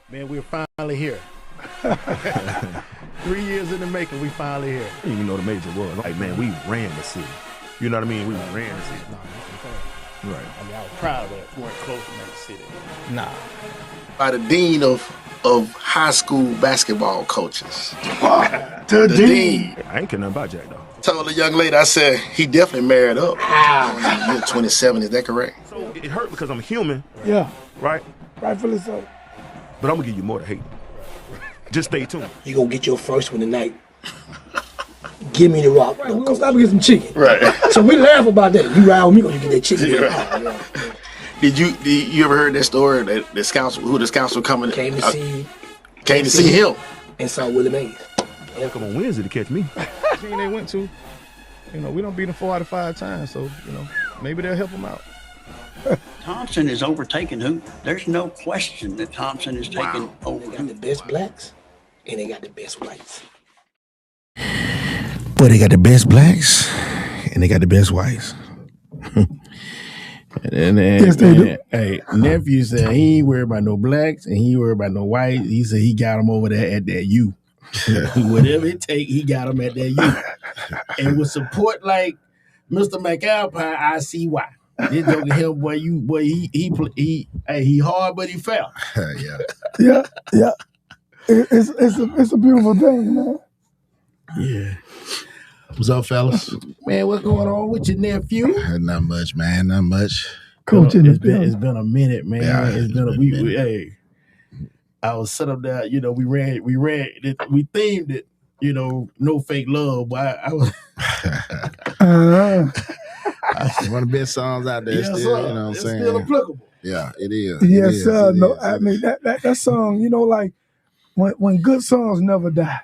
Man, we're finally here. 3 years in the making, we finally here. I didn't even know the major was. Like, man, we ran the city. You know what I mean? We ran the city. Right. I mean, I was proud of that. We weren't close to that city. Nah. By the dean of high school basketball coaches. The dean. I ain't care nothing about Jack, though. Told the young lady, I said, he definitely married up. You're 27, is that correct? So it hurt because I'm human. Yeah. Right? Rightfully so. But I'm going to give you more to hate. Just stay tuned. You gonna get your first one tonight. Give me the rock. Right, we're gonna stop and get some chicken. Right. So we laugh about that. You ride with me, gonna get that chicken. Yeah. Did you ever heard that story that the scouts were coming? Came to see Came to see him. and saw Willie Mays. They'll come on Wednesday to catch me. Team they went to, we don't beat them 4 out of 5 times, so maybe they'll help them out. Thompson is overtaking Hoop. There's no question that Thompson is taking over. They got the best blacks and they got the best whites. Boy, they got the best blacks and they got the best whites. Yes, they do. Hey, nephew said he ain't worried about no blacks and he ain't worried about no whites. He said he got them over there at that U. Whatever it take, he got them at that U. And with support like Mr. McAlpine, I see why. This joke of him, boy, he hard, but he fell. Yeah. It's a beautiful thing, man. Yeah. What's up, fellas? Man, what's going on with your nephew? Not much, man. Not much. Coach, it's been a minute, man. Yeah, it's been a minute. Hey, I was set up there. We themed it. No fake love. But I was. One of the best songs out there. Yes, still, sir. you know what I'm It's saying? still applicable. Yeah, it is. Yes, It is. sir. It No, is. I mean that song. Like when good songs never die.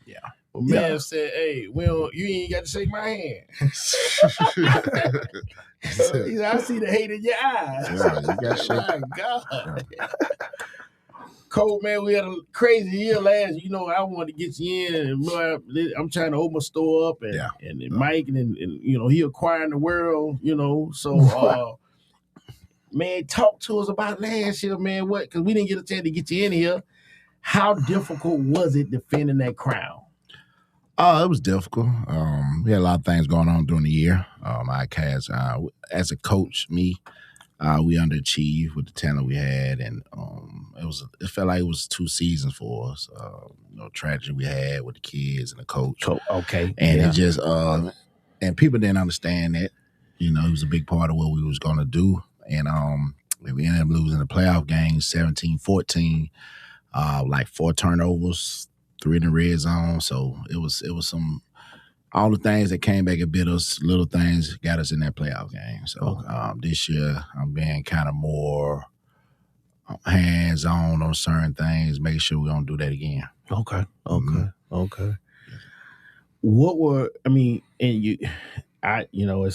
Yeah. Well, man said, "Hey, you ain't got to shake my hand." He said, "I see the hate in your eyes." Yeah, you got shake. My God. Cole, man, we had a crazy year last year. I wanted to get you in, and boy, I'm trying to open my store up, and Mike, and he acquiring the world, So, man, talk to us about last year, man. Because we didn't get a chance to get you in here. How difficult was it defending that crown? Oh, it was difficult. We had a lot of things going on during the year. As a coach, we underachieved with the talent we had, and it felt like it was 2 seasons for us. Tragedy we had with the kids and the coach. Okay, and it just and people didn't understand that. It was a big part of what we was going to do, and we ended up losing the playoff game 17-14, like 4 turnovers, 3 in the red zone. So it was all the things that came back and bit us, little things got us in that playoff game. So this year I'm being kind of more hands-on on certain things, make sure we don't do that again. Okay. What were, it's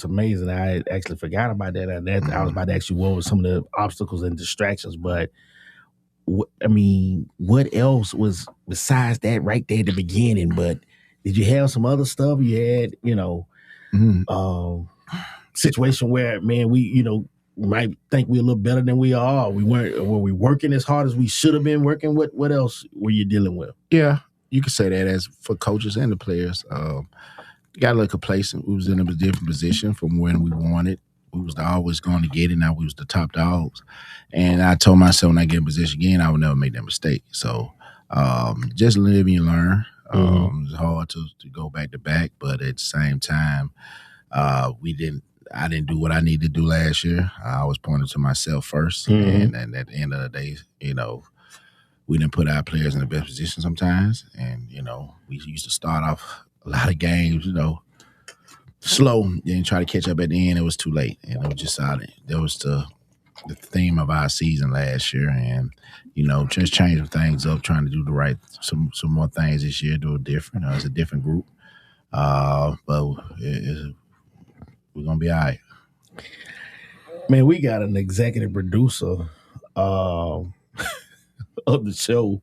amazing. I actually forgot about that. I was about to ask you what were some of the obstacles and distractions, but what else was besides that right there at the beginning? But did you have some other stuff? You had, situation where, man, we might think we're a little better than we are. Were we working as hard as we should have been working? What else were you dealing with? Yeah, you could say that as for coaches and the players. Got a little complacent. We was in a different position from when we wanted. We was always going to get it. Now we was the top dogs. And I told myself when I get in position again, I would never make that mistake. So just live and learn. It's hard to go back to back, but at the same time, I didn't do what I needed to do last year. I was pointing to myself first. And at the end of the day, we didn't put our players in the best position sometimes. And, you know, we used to start off a lot of games, you know, slow, then try to catch up at the end. It was too late. And it was just solid. That was the theme of our season last year. And, you know, just changing things up, trying to do some more things this year, do it different. It's a different group. But we're going to be all right. Man, we got an executive producer of the show,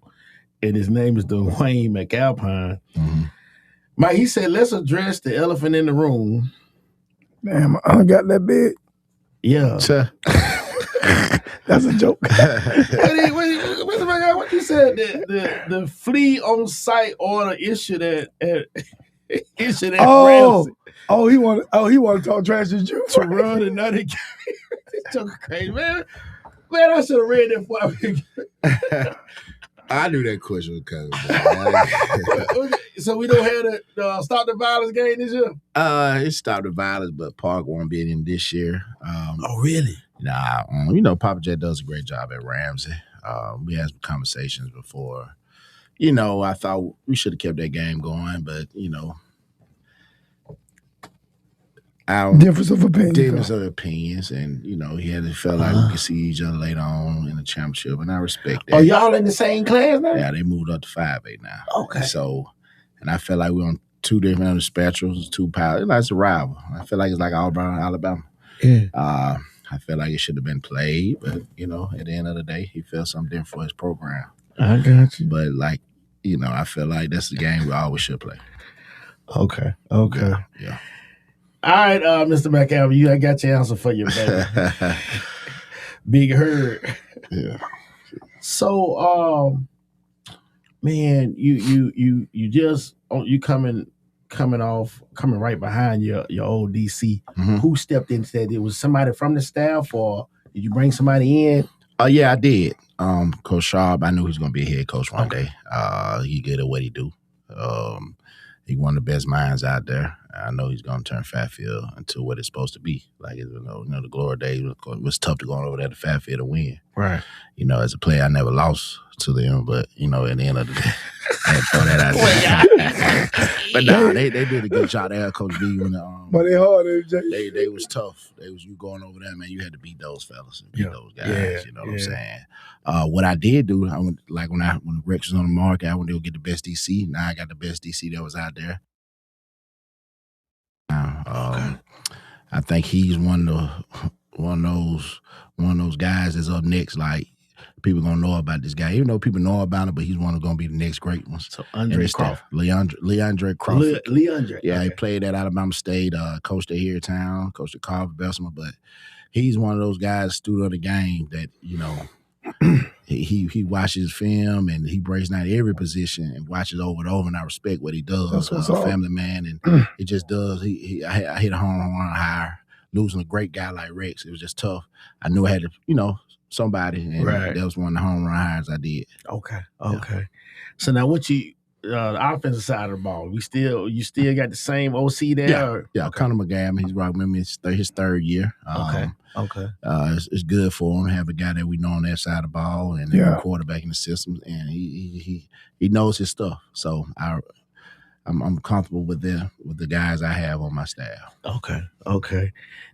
and his name is Dwayne McAlpine. Mm-hmm. Mike, he said, let's address the elephant in the room. Damn, I got that big. Yeah. That's a joke. What you said? The flea on site order issued at Ramsey. He want to talk trash to you to run and not again. It's so crazy, man. Man, I should have read that for I knew that question was coming. So we don't have the Stop the Violence game this year? It stopped the violence, but Park won't be in this year. Oh, really? Nah, you know, Papa Jet does a great job at Ramsey. We had some conversations before. You know, I thought we should have kept that game going, but, you know, difference of opinions, and you know, he had felt like we could see each other later on in the championship, and I respect that. Oh, y'all in the same class now? Yeah, they moved up to 5A now. Okay. So, and I felt like we're on two different other spectrums, two powers. You know, it's a rival. I feel like it's like Auburn, Alabama. Yeah. I feel like it should have been played, but you know, at the end of the day, he felt something different for his program. I got you. But like, you know, I feel like that's the game we always should play. Okay. Yeah. All right, Mr. McAlpine, I got your answer for you, baby. Big Herd. Yeah. So, man, you just coming right behind your old DC. Mm-hmm. Who stepped into that? It was somebody from the staff, or did you bring somebody in? Yeah, I did. Coach Sharpe, I knew he was going to be a head coach one day. He good at what he do. He one of the best minds out there. I know he's going to turn Fairfield into what it's supposed to be. Like, you know, the glory days, it was tough to go over there to Fairfield to win. Right. You know, as a player, I never lost to them, but, you know, at the end of the day, I had to throw that out there. But nah, they did a good job there, Coach B. But they hard. They was tough. You going over there, man, you had to beat those fellas and beat those guys. You know what I'm saying? What I did do, I went, like when Rex was on the market, I went to go get the best DC. Now I got the best DC that was out there. I think he's one of those guys that's up next. Like, people gonna know about this guy, even though people know about him, but he's one of gonna be the next great ones. So Andre Crawford, Leandre Crawford, Leandre. Yeah, okay. He played at Alabama State, coached at here town, coached at Carver, Bessemer, but he's one of those guys, student of the game, that, you know, he watches film and he breaks down every position and watches over and over, and I respect what he does. A family man, and it just does. I hit a home run higher. Losing a great guy like Rex, it was just tough. I knew I had to, you know, somebody, and that was one of the home run hires I did. Okay. So now, what the offensive side of the ball? You still got the same OC there? Yeah. Connor McGavin, he's right with me. His third year. Okay. It's good for him to have a guy that we know on that side of the ball, and a quarterback in the system, and he knows his stuff. So I'm comfortable with the guys I have on my staff. Okay.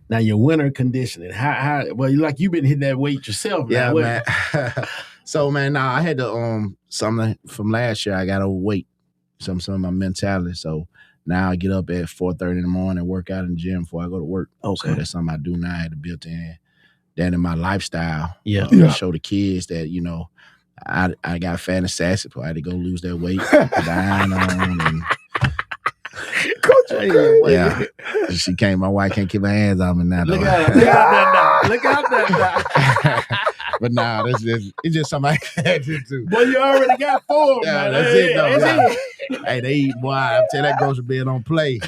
Now, your winter conditioning, how well, you've been hitting that weight yourself, man. Yeah, man. So, man, I had to something from last year. I got overweight, some of my mentality. So now I get up at 4:30 in the morning, work out in the gym before I go to work. Okay. So that's something I do now. I had to build in that in my lifestyle. Show the kids that, you know, I got fat and sassy, so I had to go lose that weight, put the iron on, and she came. My wife can't keep her hands on me now. Look out there now. But nah, it's just something I had to do. Boy, you already got 4. Yeah, man. that's it though. Hey, they eat, boy. I'm telling that grocery bill don't play.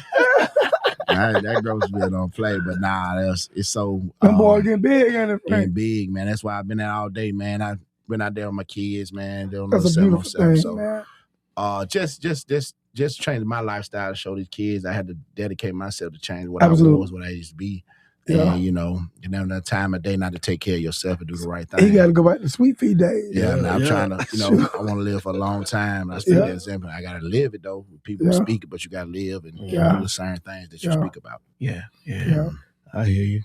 That grocery bill don't play. But nah, it's so. Them boys getting big, ain't it? Getting big, man. That's why I've been out all day, man. I've been out there with my kids, man. That's a beautiful thing, man. Just changing my lifestyle to show these kids. I had to dedicate myself to change what I was, what I used to be. Yeah. And, you know, that time of day not to take care of yourself and do the right thing. He got to go back to sweet feed days. Yeah, now I'm trying to, you know, I want to live for a long time. I speak that example. I got to live it, though. People speak it, but you got to live and do the certain things that you speak about. Yeah. I hear you.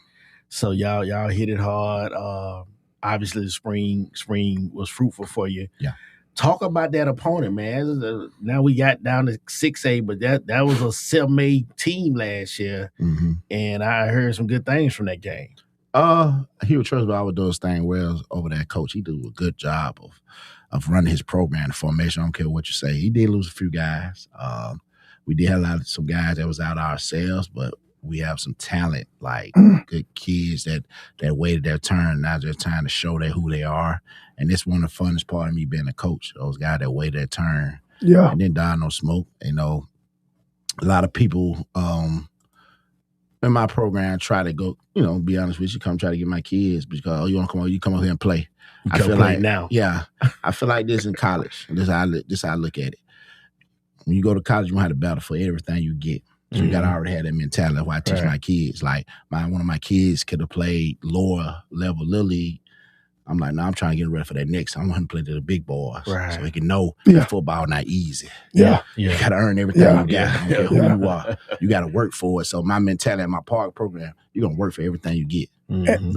So y'all hit it hard. Obviously, the spring was fruitful for you. Yeah. Talk about that opponent, man. Now we got down to 6A, but that was a 7A team last year, and I heard some good things from that game. He was trust, but I would do his thing well over there, coach. He did a good job of running his program, the formation. I don't care what you say. He did lose a few guys. We did have some guys that was out ourselves, but we have some talent, like good kids that waited their turn. Now they're trying to show who they are. And it's one of the funnest part of me being a coach, those guys that waited their turn. Yeah. And then die no smoke. You know, a lot of people in my program try to go, you know, be honest with you, come try to get my kids because, you want to come over, you come over here and play. I feel like now. Yeah. I feel like this in college. This how I look at it. When you go to college, you have to battle for everything you get. So you got to already have that mentality. That's why I teach my kids. Like, one of my kids could have played lower level Little League. I'm like, no, I'm trying to get ready for that next. I want him to play to the big boys. Right. So he can know that football not easy. Yeah. You got to earn everything you got. I don't care who you are. You got to work for it. So my mentality in my park program, you're going to work for everything you get. And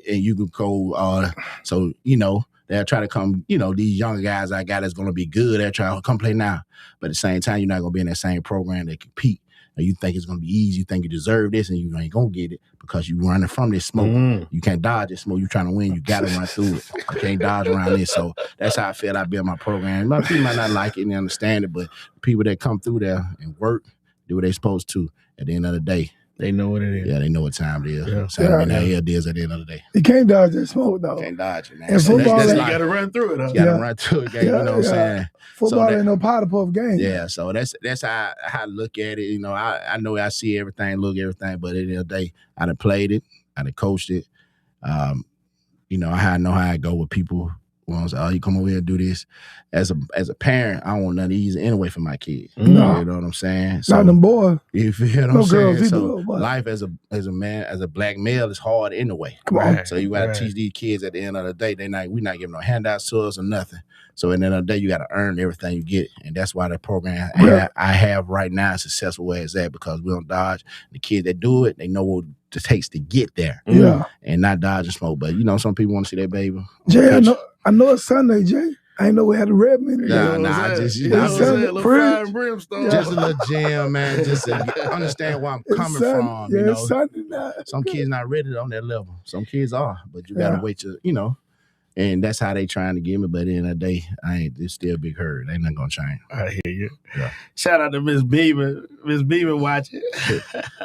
you can go, so, you know, they'll try to come, you know, these younger guys I got that's going to be good. They'll try to come play now. But at the same time, you're not going to be in that same program that compete. And you think it's going to be easy. You think you deserve this and you ain't going to get it because you running from this smoke. You can't dodge this smoke. You trying to win. You got to run through it. You can't dodge around this. So that's how I feel I build my program. A lot of people might not like it and understand it, but people that come through there and work, do what they're supposed to at the end of the day. They know what it is. Yeah, they know what time it is. Yeah. Time it is at the end of the day. You can't dodge that smoke, though. Can't dodge it, man. And football, you got to run through it. Huh? You got to run through it, you know what I'm saying? Football ain't no powder puff game. Yeah, so that's how I look at it. You know, I know I see everything, look at everything, but at the end of the day, I done played it, I done coached it. You know, I know how I go with people. When I was like, oh, you come over here and do this. As a parent, I don't want nothing easy anyway for my kids. No. You know what I'm saying? So, not them boys. You feel what No I'm girls saying? either, So but life as a man, as a black male is hard anyway. Come on. So you gotta teach these kids at the end of the day, we're not giving no handouts to us or nothing. So at the end of the day, you gotta earn everything you get. And that's why the program I have right now is successful where it's at, because we don't dodge. The kids that do it, they know what it takes to get there. Yeah. And not dodge and smoke. But you know, some people want to see their baby. Jay, I know it's Sunday, Jay. I ain't know we had a red minute. Nah, just you know what I'm saying? Fire and brimstone. Just a little jam, man. Just to understand where I'm coming from. You know, Sunday night. Some kids not ready on that level. Some kids are, but you gotta wait till, you know. And that's how they trying to get me. But at the end of the day, it's still a big herd. Ain't nothing gonna change. I hear you. Yeah. Shout out to Miss Beamer. Miss Beamer watching.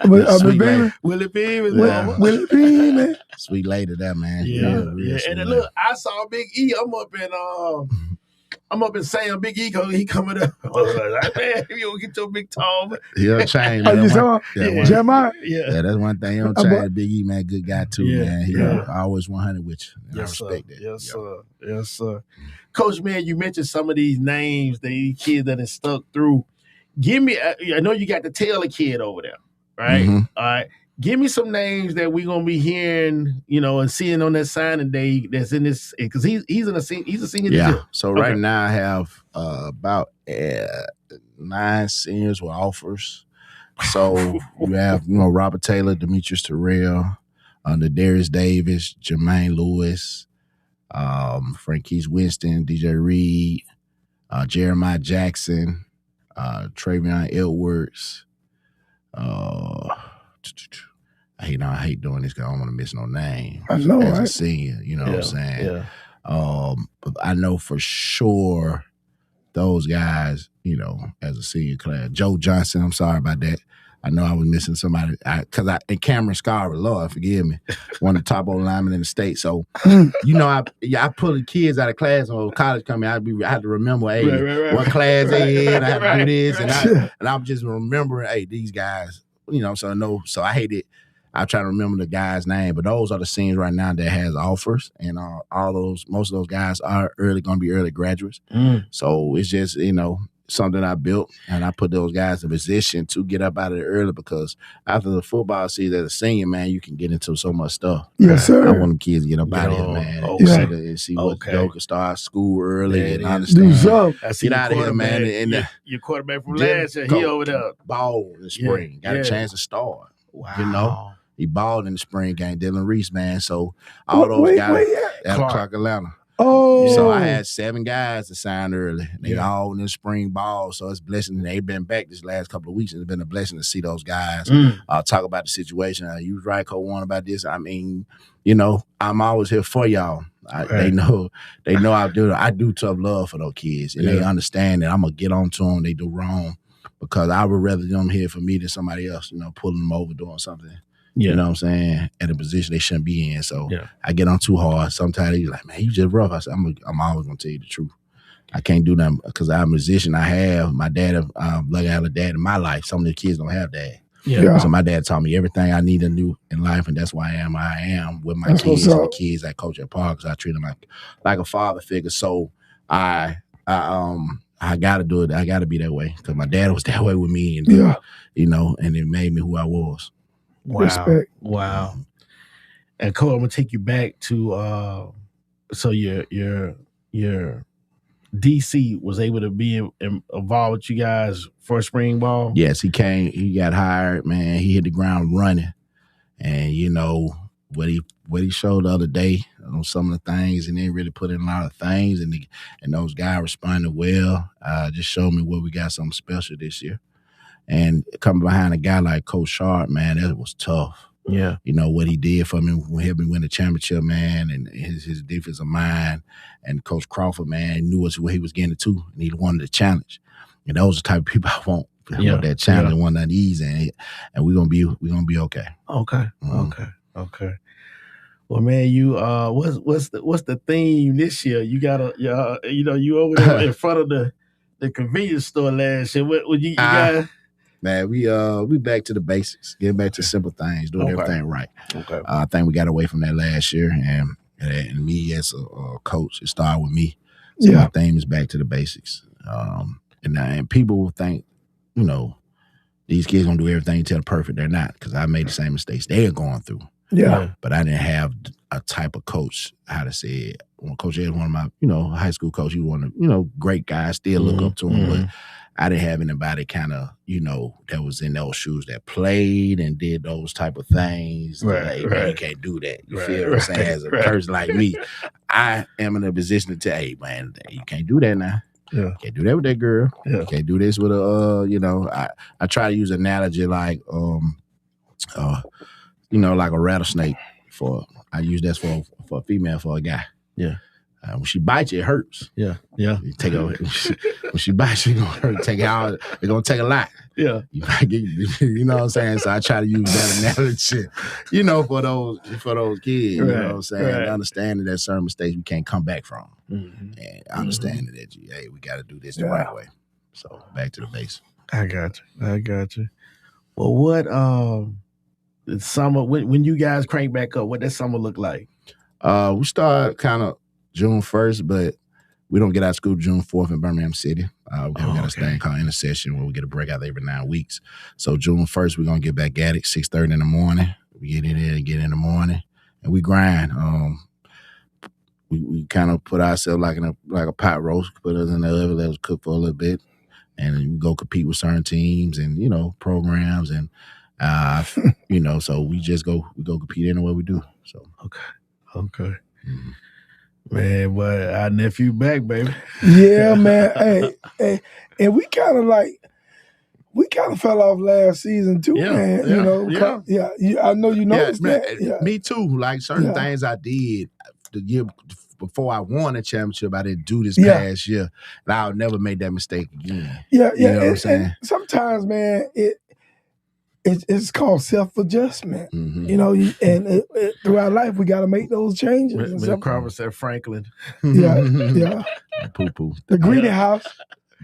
Miss Beamer. Willie Beamer. Willie Beamer. Sweet lady, that man. Yeah. And then look, I saw Big E. I'm up in Sam. Big E, he coming up. I was like, man, you don't get your big tall. He'll change. Oh, you saw him? Jeremiah? Yeah, that's one thing. He don't change. Big E, man, good guy too, man. He always 100 with you. And I respect that. Yes, sir. Yes, sir. Coach, man, you mentioned some of these names, these kids that have stuck through. Give me, I know you got the Taylor kid over there, right? Mm-hmm. All right. Give me some names that we're gonna be hearing, you know, and seeing on that signing day that's in this, because he's a senior. Yeah. So right now I have about 9 seniors with offers. So you have, you know, Robert Taylor, Demetrius Terrell, Darius Davis, Jermaine Lewis, Franquise Winston, DJ Reed, Jeremiah Jackson, Travion Edwards. I hate doing this because I don't want to miss no name. I know, as right? a senior, you know what I'm saying? Yeah. But I know for sure those guys, you know, as a senior class. Joe Johnson, I'm sorry about that. I know I was missing somebody and Cameron Scarver, Lord forgive me, one of the top old linemen in the state. So, you know, I pull the kids out of class when college coming. I had to remember, hey, what class they in. I had to do this, and I'm just remembering, hey, these guys. You know, so I hate it. I try to remember the guy's name, but those are the scenes right now that has offers, and most of those guys are going to be early graduates. So it's just, you know, something I built, and I put those guys in position to get up out of there early because after the football season as a senior, man, you can get into so much stuff. Yes, sir. I want them kids to get up out of here, man. And see what Joe can start school early and understand. Get out of here, man. And your quarterback from last year, he over there. Ball in the spring. Got a chance to start. Wow. You know? He balled in the spring game, Dylan Reese, man. So all those guys at Clark, Atlanta. Oh. So I had 7 guys to sign early. They all in the spring ball. So it's a blessing. They've been back this last couple of weeks. It's been a blessing to see those guys talk about the situation. You was right, Cole, one about this. I mean, you know, I'm always here for y'all. They know I do tough love for those kids. And they understand that I'm going to get on to them. They do wrong because I would rather them here for me than somebody else, you know, pulling them over doing something. You know what I'm saying? At a position they shouldn't be in. So I get on too hard. Sometimes you're like, man, you just rough. I said, I'm always going to tell you the truth. I can't do that because I'm a musician. I have my dad, lucky I have a dad in my life. Some of the kids don't have dad. So my dad taught me everything I need to do in life, and that's why I am with my kids and the kids I coach at Park because I treat them like a father figure. So I got to do it. I got to be that way because my dad was that way with me, and you know, and it made me who I was. Wow. Respect. Wow. And Cole, I'm gonna take you back to so your DC was able to be involved with you guys for spring ball? Yes, he came, he got hired, man. He hit the ground running. And you know, what he showed the other day on some of the things, and then really put in a lot of things, and those guys responded well. Just showed me what we got something special this year. And coming behind a guy like Coach Sharpe, man, that was tough. Yeah. You know, what he did for me, helped me win the championship, man, and his defensive mind. And Coach Crawford, man, knew what he was getting to, and he wanted to challenge. And those are the type of people I want. I want that challenge, want that ease, and we're gonna be okay. Okay. Okay. Well, man, you what's the theme this year? You got you over there in front of the convenience store last year. What you guys? Man, we back to the basics, getting back to simple things, doing everything right. Okay. I think we got away from that last year, and me as a coach, it started with me. So my theme is back to the basics. And people will think, you know, these kids gonna do everything till perfect. They're not, because I made the same mistakes they are going through. Yeah. But I didn't have a type of coach, how to say it. When Coach Ed, one of my, high school coach, he was one of, great guys, still look up to him, but I didn't have anybody kind of, that was in those shoes that played and did those type of things. Man, you can't do that. You feel what I'm saying? As a person like me, I am in a position to tell, hey, man, you can't do that now. Yeah. Can't do that with that girl. Yeah. You can't do this with I try to use an analogy like, like a rattlesnake I use that for a female, for a guy. Yeah. When she bites you, it hurts. Yeah. Yeah. You take when she bites you, it's gonna hurt. It's gonna take a lot. Yeah. You know what I'm saying? So I try to use that analogy, for those kids. You know what I'm saying? Understanding that certain mistakes we can't come back from. Mm-hmm. And understanding that we gotta do this the right way. So back to the base. I got you. Well, what summer when you guys crank back up, what that summer look like? We start kind of June 1st, but we don't get out of school June 4th in Birmingham City. We got this thing called intercession where we get a break out every 9 weeks. So June 1st, we're going to get back at it, 6:30 in the morning. We get in there and get in the morning, and we grind. We kind of put ourselves like a pot roast, put us in the oven, let us cook for a little bit, and we go compete with certain teams and, programs and, so we go compete anywhere we do. So Okay. Mm-hmm. Man, but our nephew back, baby. Yeah, man. hey, and we kind of fell off last season too, man. I know you noticed that. Yeah. Me too. Like certain things I did the year before I won a championship, I didn't do this past year, and I'll never make that mistake again. Yeah. You know what I'm saying? And sometimes, man, it's called self-adjustment, and throughout life, we got to make those changes. Carver said Franklin. Yeah. Poo-poo. The Greedy House.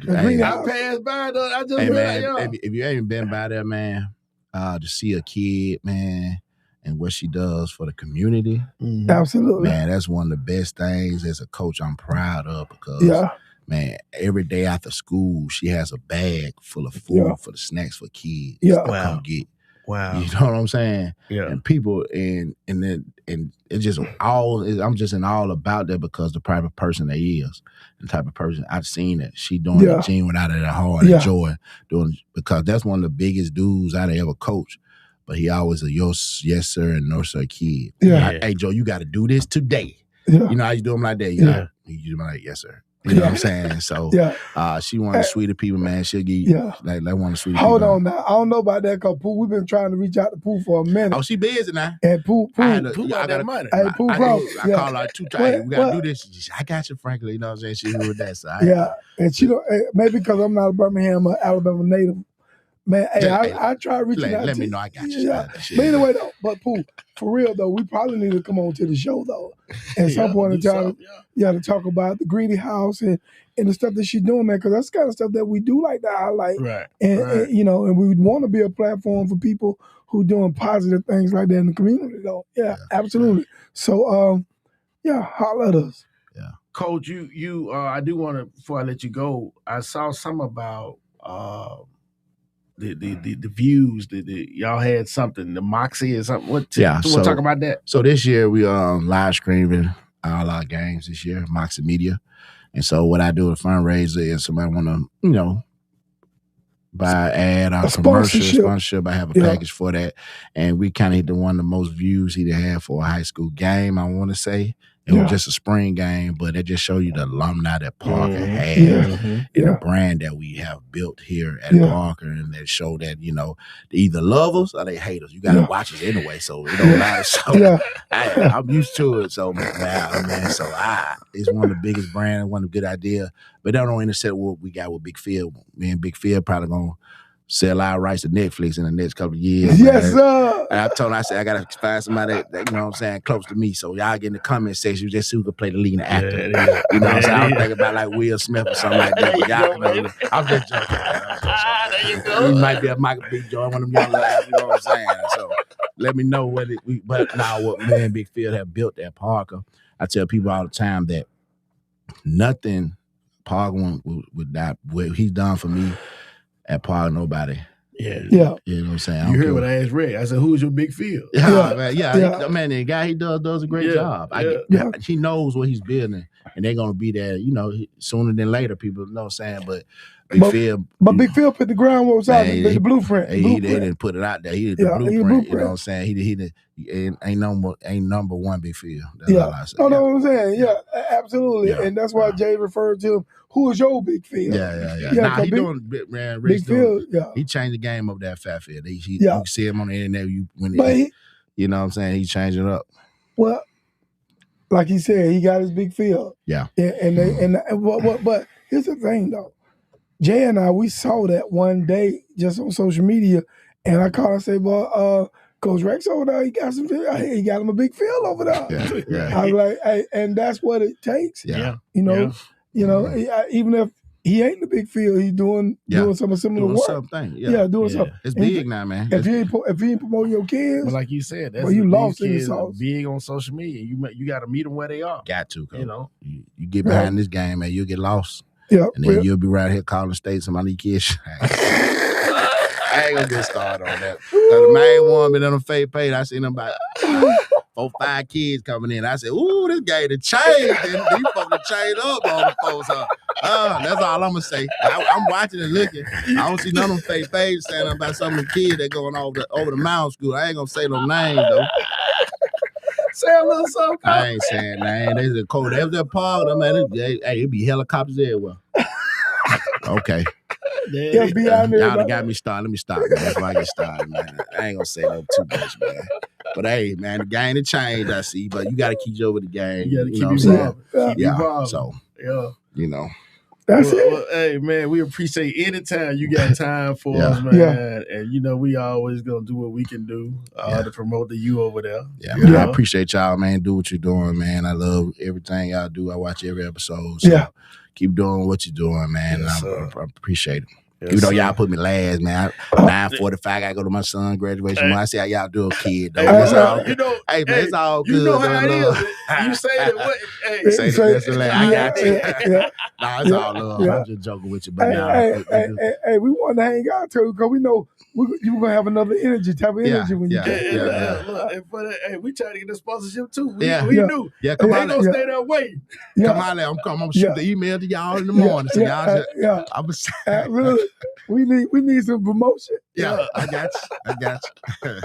I passed by, though. I just if you ain't been by there, man, to see a kid, man, and what she does for the community. Absolutely. Man, that's one of the best things as a coach I'm proud of because, man, every day after school, she has a bag full of food for the snacks for kids Yeah. to come get. Wow. You know what I'm saying? Yeah. And people, and it's just I'm just in all about that because the type of person that he is, the type of person I've seen that she doing the genuine out of their heart and joy, doing because that's one of the biggest dudes I'd ever coached. But he always a yes sir and no sir kid. Yeah. Hey Joe, you got to do this today. Yeah. You know how you do them like that? Yeah. You do them like yes sir. You know what I'm saying? So she one of the sweeter people, man. She'll get like one of the sweeter people. Hold on now. I don't know about that because Pooh, we've been trying to reach out to Pooh for a minute. Oh, she busy now. And Pooh got that money. Hey, Pooh, I call her 2 times. We got to do this. She said, I got you, frankly. You know what I'm saying? She knew that. So and she don't, maybe because I'm not a Birmingham or Alabama native. Man, hey, I try reaching out. Let me know I got you. But anyway, though, but Pooh, for real though, we probably need to come on to the show though, at some point in time, to talk about the Greedy House and the stuff that she's doing, man, because that's the kind of stuff that we do like to highlight, right? And you know, and we would want to be a platform for people who doing positive things like that in the community, though. Yeah, absolutely. So, holler at us. Yeah, Coach, you, I do want to before I let you go, I saw some about the views that y'all had something, the Moxie or something. We'll talk about that. So this year we live streaming all our games this year, Moxie Media. And so what I do a fundraiser is somebody want to, buy an ad or sponsorship. I have a package for that. And we kind of hit one of the most views he had for a high school game, I want to say. It was just a spring game, but it just showed you the alumni that Parker had and the brand that we have built here at Parker, and that show that, they either love us or they hate us. You got to watch us anyway, so it don't matter. So I'm used to it. So, man, so it's one of the biggest brands, one of the good ideas, but that don't intersect what we got with Big Phil. Me and Big Phil probably going to sell our rights to Netflix in the next couple of years. Yes, sir. And I told him, I said, I got to find somebody that, you know what I'm saying, close to me. So y'all get in the comment section, just see who can play the lead actor. You know what I'm saying? I was thinking about like Will Smith or something like that. But y'all I'm just joking. There you go. He might be a Michael B. Jordan, one of them young lads, you know what I'm saying? So let me know what me and Big Phil have built at Parker. I tell people all the time that nothing Parker would die, what he's done for me at Parker, nobody. Yeah. You know what I'm saying? You heard what I asked Ray. I said, who's your Big Phil? Man, the guy, he does a great job. He knows what he's building, and they're going to be there, sooner than later, people know what I'm saying? But Big Phil put the groundwork out, the blueprint. He didn't put it out there. He did the blueprint. You know what I'm saying? He ain't number one Big Phil. That's all I say. No, know what I'm saying? Yeah, absolutely. Yeah. And that's why Jay referred to him. Who is your Big Phil? Nah, he doing, man. Big Phil, he changed the game up there at Fairfield. You can see him on the internet. You know what I'm saying? He changed it up. Well, like he said, he got his Big Phil. Yeah. But here's the thing, though. Jay and I, we saw that one day just on social media, and I called and said, well, Coach Rex over there, he got him a Big Phil over there. Yeah. I was like, hey, and that's what it takes. Yeah. Even if he ain't the Big Phil, he's doing some similar work. Something. Doing something. It's big now, man. If you ain't promoting your kids, but like you said, that's you lost in the sauce. Big on social media. You got to meet them where they are. Got to, Coach. You get behind this game, man, you'll get lost. Yeah, and then you'll be right here calling state somebody kids. I ain't gonna get started on that. The main one been on the fake page. I seen them about 4-5 kids coming in. I said, "Ooh, this guy the change. He fucking chained up on the folks." That's all I'm gonna say. I'm watching and looking. I don't see none of them fake pages saying about some of the kids that going over the mountain school. I ain't gonna say no names though. Say a little something. I ain't saying name. There's a code. There's a park. Man, it be helicopters everywhere. Okay. Y'all got me started. Let me stop, man. That's why I get started, man. I ain't gonna say no too much, man. But hey, man, the game to change, I see. But you gotta keep over the game. You gotta keep evolving. Yeah. So That's it. Well, hey, man, we appreciate any time you got time for us, man. Yeah. And we always gonna do what we can do to promote the U over there. Yeah, man. I appreciate y'all, man. Do what you're doing, man. I love everything y'all do. I watch every episode. So keep doing what you're doing, man. Yes, I appreciate it. Even though y'all put me last, man. 9:45, I gotta go to my son's graduation. I see how y'all do a kid, though. It's all good. Hey, man, it's all good. You know how it is. You say that what? Hey, say that's the last. I got you. Nah, it's all love. I'm just joking with you, but hey, we want to hang out too because we know you're gonna have another type of energy when you get. Look, we trying to get the sponsorship too. We knew. Yeah, come on. They gonna stay that way. Come on, I'm gonna shoot the email to y'all in the morning. So y'all really. We need some promotion. Yeah, I got you.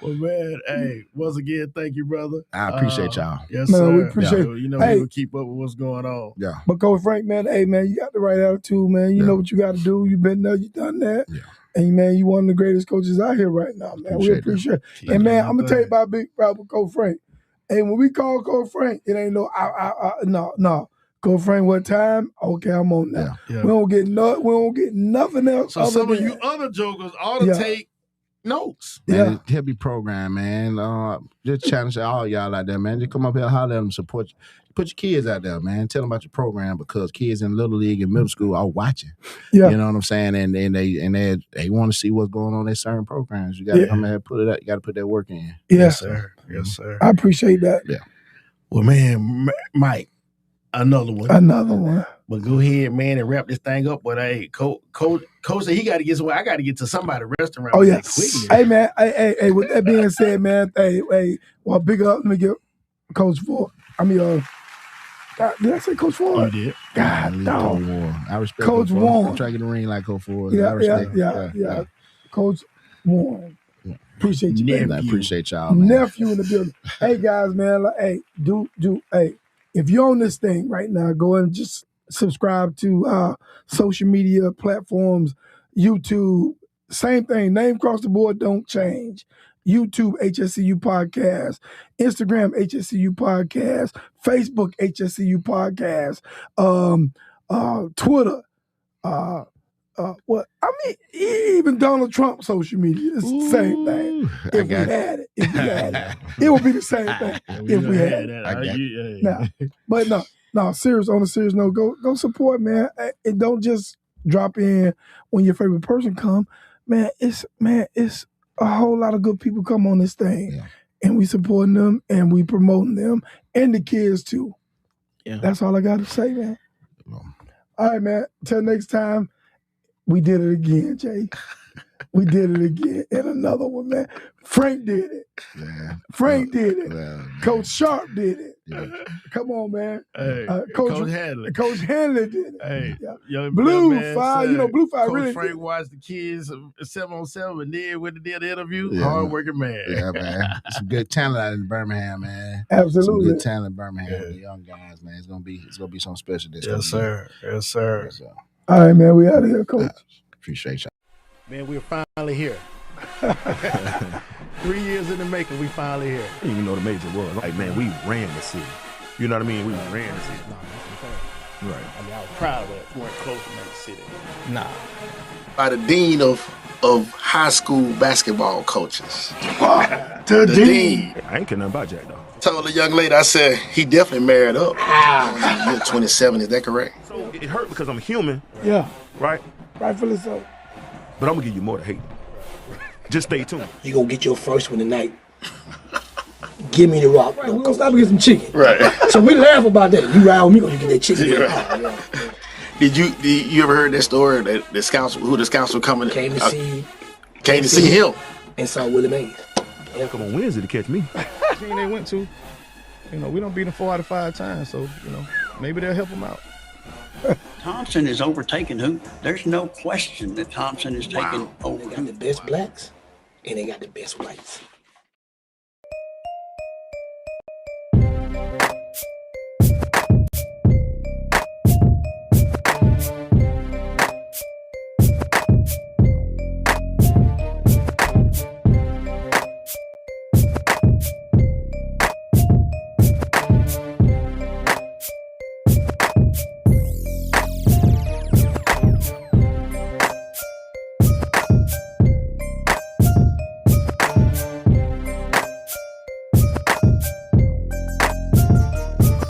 Well, man, hey, once again, thank you, brother. I appreciate y'all. Yes, man, sir. We appreciate it. You know, we will keep up with what's going on. Yeah. But Coach Frank, man, hey, man, you got the right attitude, man. You know what you got to do. You've been there, you done that. Yeah. And, man, you one of the greatest coaches out here right now, man. We appreciate it. And, man, I'm going to tell you about a big problem with Coach Frank. And when we call Coach Frank, it ain't no. Coach Frank, what time? Okay, I'm on now. Yeah. We don't get nothing else. So some of you other jokers ought to take notes. Man, he'll be programmed, man. Just challenge all y'all out there, man. Just come up here, holler at them, support you. Put your kids out there, man. Tell them about your program because kids in Little League and middle school are watching. Yeah. You know what I'm saying? And they want to see what's going on in certain programs. You got to come ahead, put it out. You got to put that work in. Yes, sir. Yes, sir. I appreciate that. Yeah. Well, man, Mike. Another one. But go ahead, man, and wrap this thing up. But hey, Coach said he got to get somewhere. I got to get to somebody's restaurant. Oh yeah. Hey man, hey. With that being said, man, hey, well, big up. Let me get Coach Ford. Did I say Coach Ford? You did. God, dog. I respect Coach Warren. I'm trying to get the ring like Coach Ford. Yeah. Coach Warren. Appreciate you, man. I appreciate y'all, man. Nephew in the building. Hey guys, man. Hey, if you're on this thing right now, go and just subscribe to social media platforms, YouTube, same thing. Name across the board don't change. YouTube, HSCU Podcast, Instagram, HSCU Podcast, Facebook, HSCU Podcast, Twitter. Even Donald Trump social media is the same thing. If we had it, it would be the same thing if we had it. But no, serious. On a serious note, go support, man. And don't just drop in when your favorite person come. Man, it's a whole lot of good people come on this thing, and we supporting them and we promoting them and the kids too. Yeah, that's all I got to say, man. All right, man. Till next time. We did it again, Jay. We did it again. And another one, man. Frank did it. Yeah. Frank did it. Coach Sharpe did it. Yeah. Come on, man. Hey, Coach Handley. Coach Handley did it. Hey, young Blue man, Fire. Blue Fire Coach really. Frank watched the kids 7-on-7 and then when they did the interview, hard-working man. Yeah, man. Some good talent out in Birmingham, man. Absolutely. Some good talent in Birmingham. The young guys, man. It's gonna be something special this Yes, sir. Yes, sir. All right, man. We out of here, Coach. Appreciate y'all. Man, we're finally here. 3 years in the making, we finally here. I didn't even know the major was. Like, man, we ran the city. You know what I mean? We ran the city. Right. I mean, I was proud of that. We weren't close to the city. Nah. By the dean of high school basketball coaches. The dean. I ain't care nothing about Jack, though. Told the young lady, I said, he definitely married up. You're 27, is that correct? So it hurt because I'm human. Yeah. Right? Rightfully so. But I'm going to give you more to hate. Just stay tuned. You going to get your first one tonight. Give me the rock. Right, we're going to stop and get some chicken. Right. So we laugh about that. You ride with me, going to get that chicken. Yeah, right. Did you ever heard that story that the scouts were coming? Came to see. Came to see him. And saw Willie Mays. Yeah. Come on Wednesday to catch me. Team they went to, we don't beat them 4 out of 5 times, so maybe they'll help them out. Thompson is overtaking Hoop. There's no question that Thompson is taking over. They got the best blacks and they got the best whites.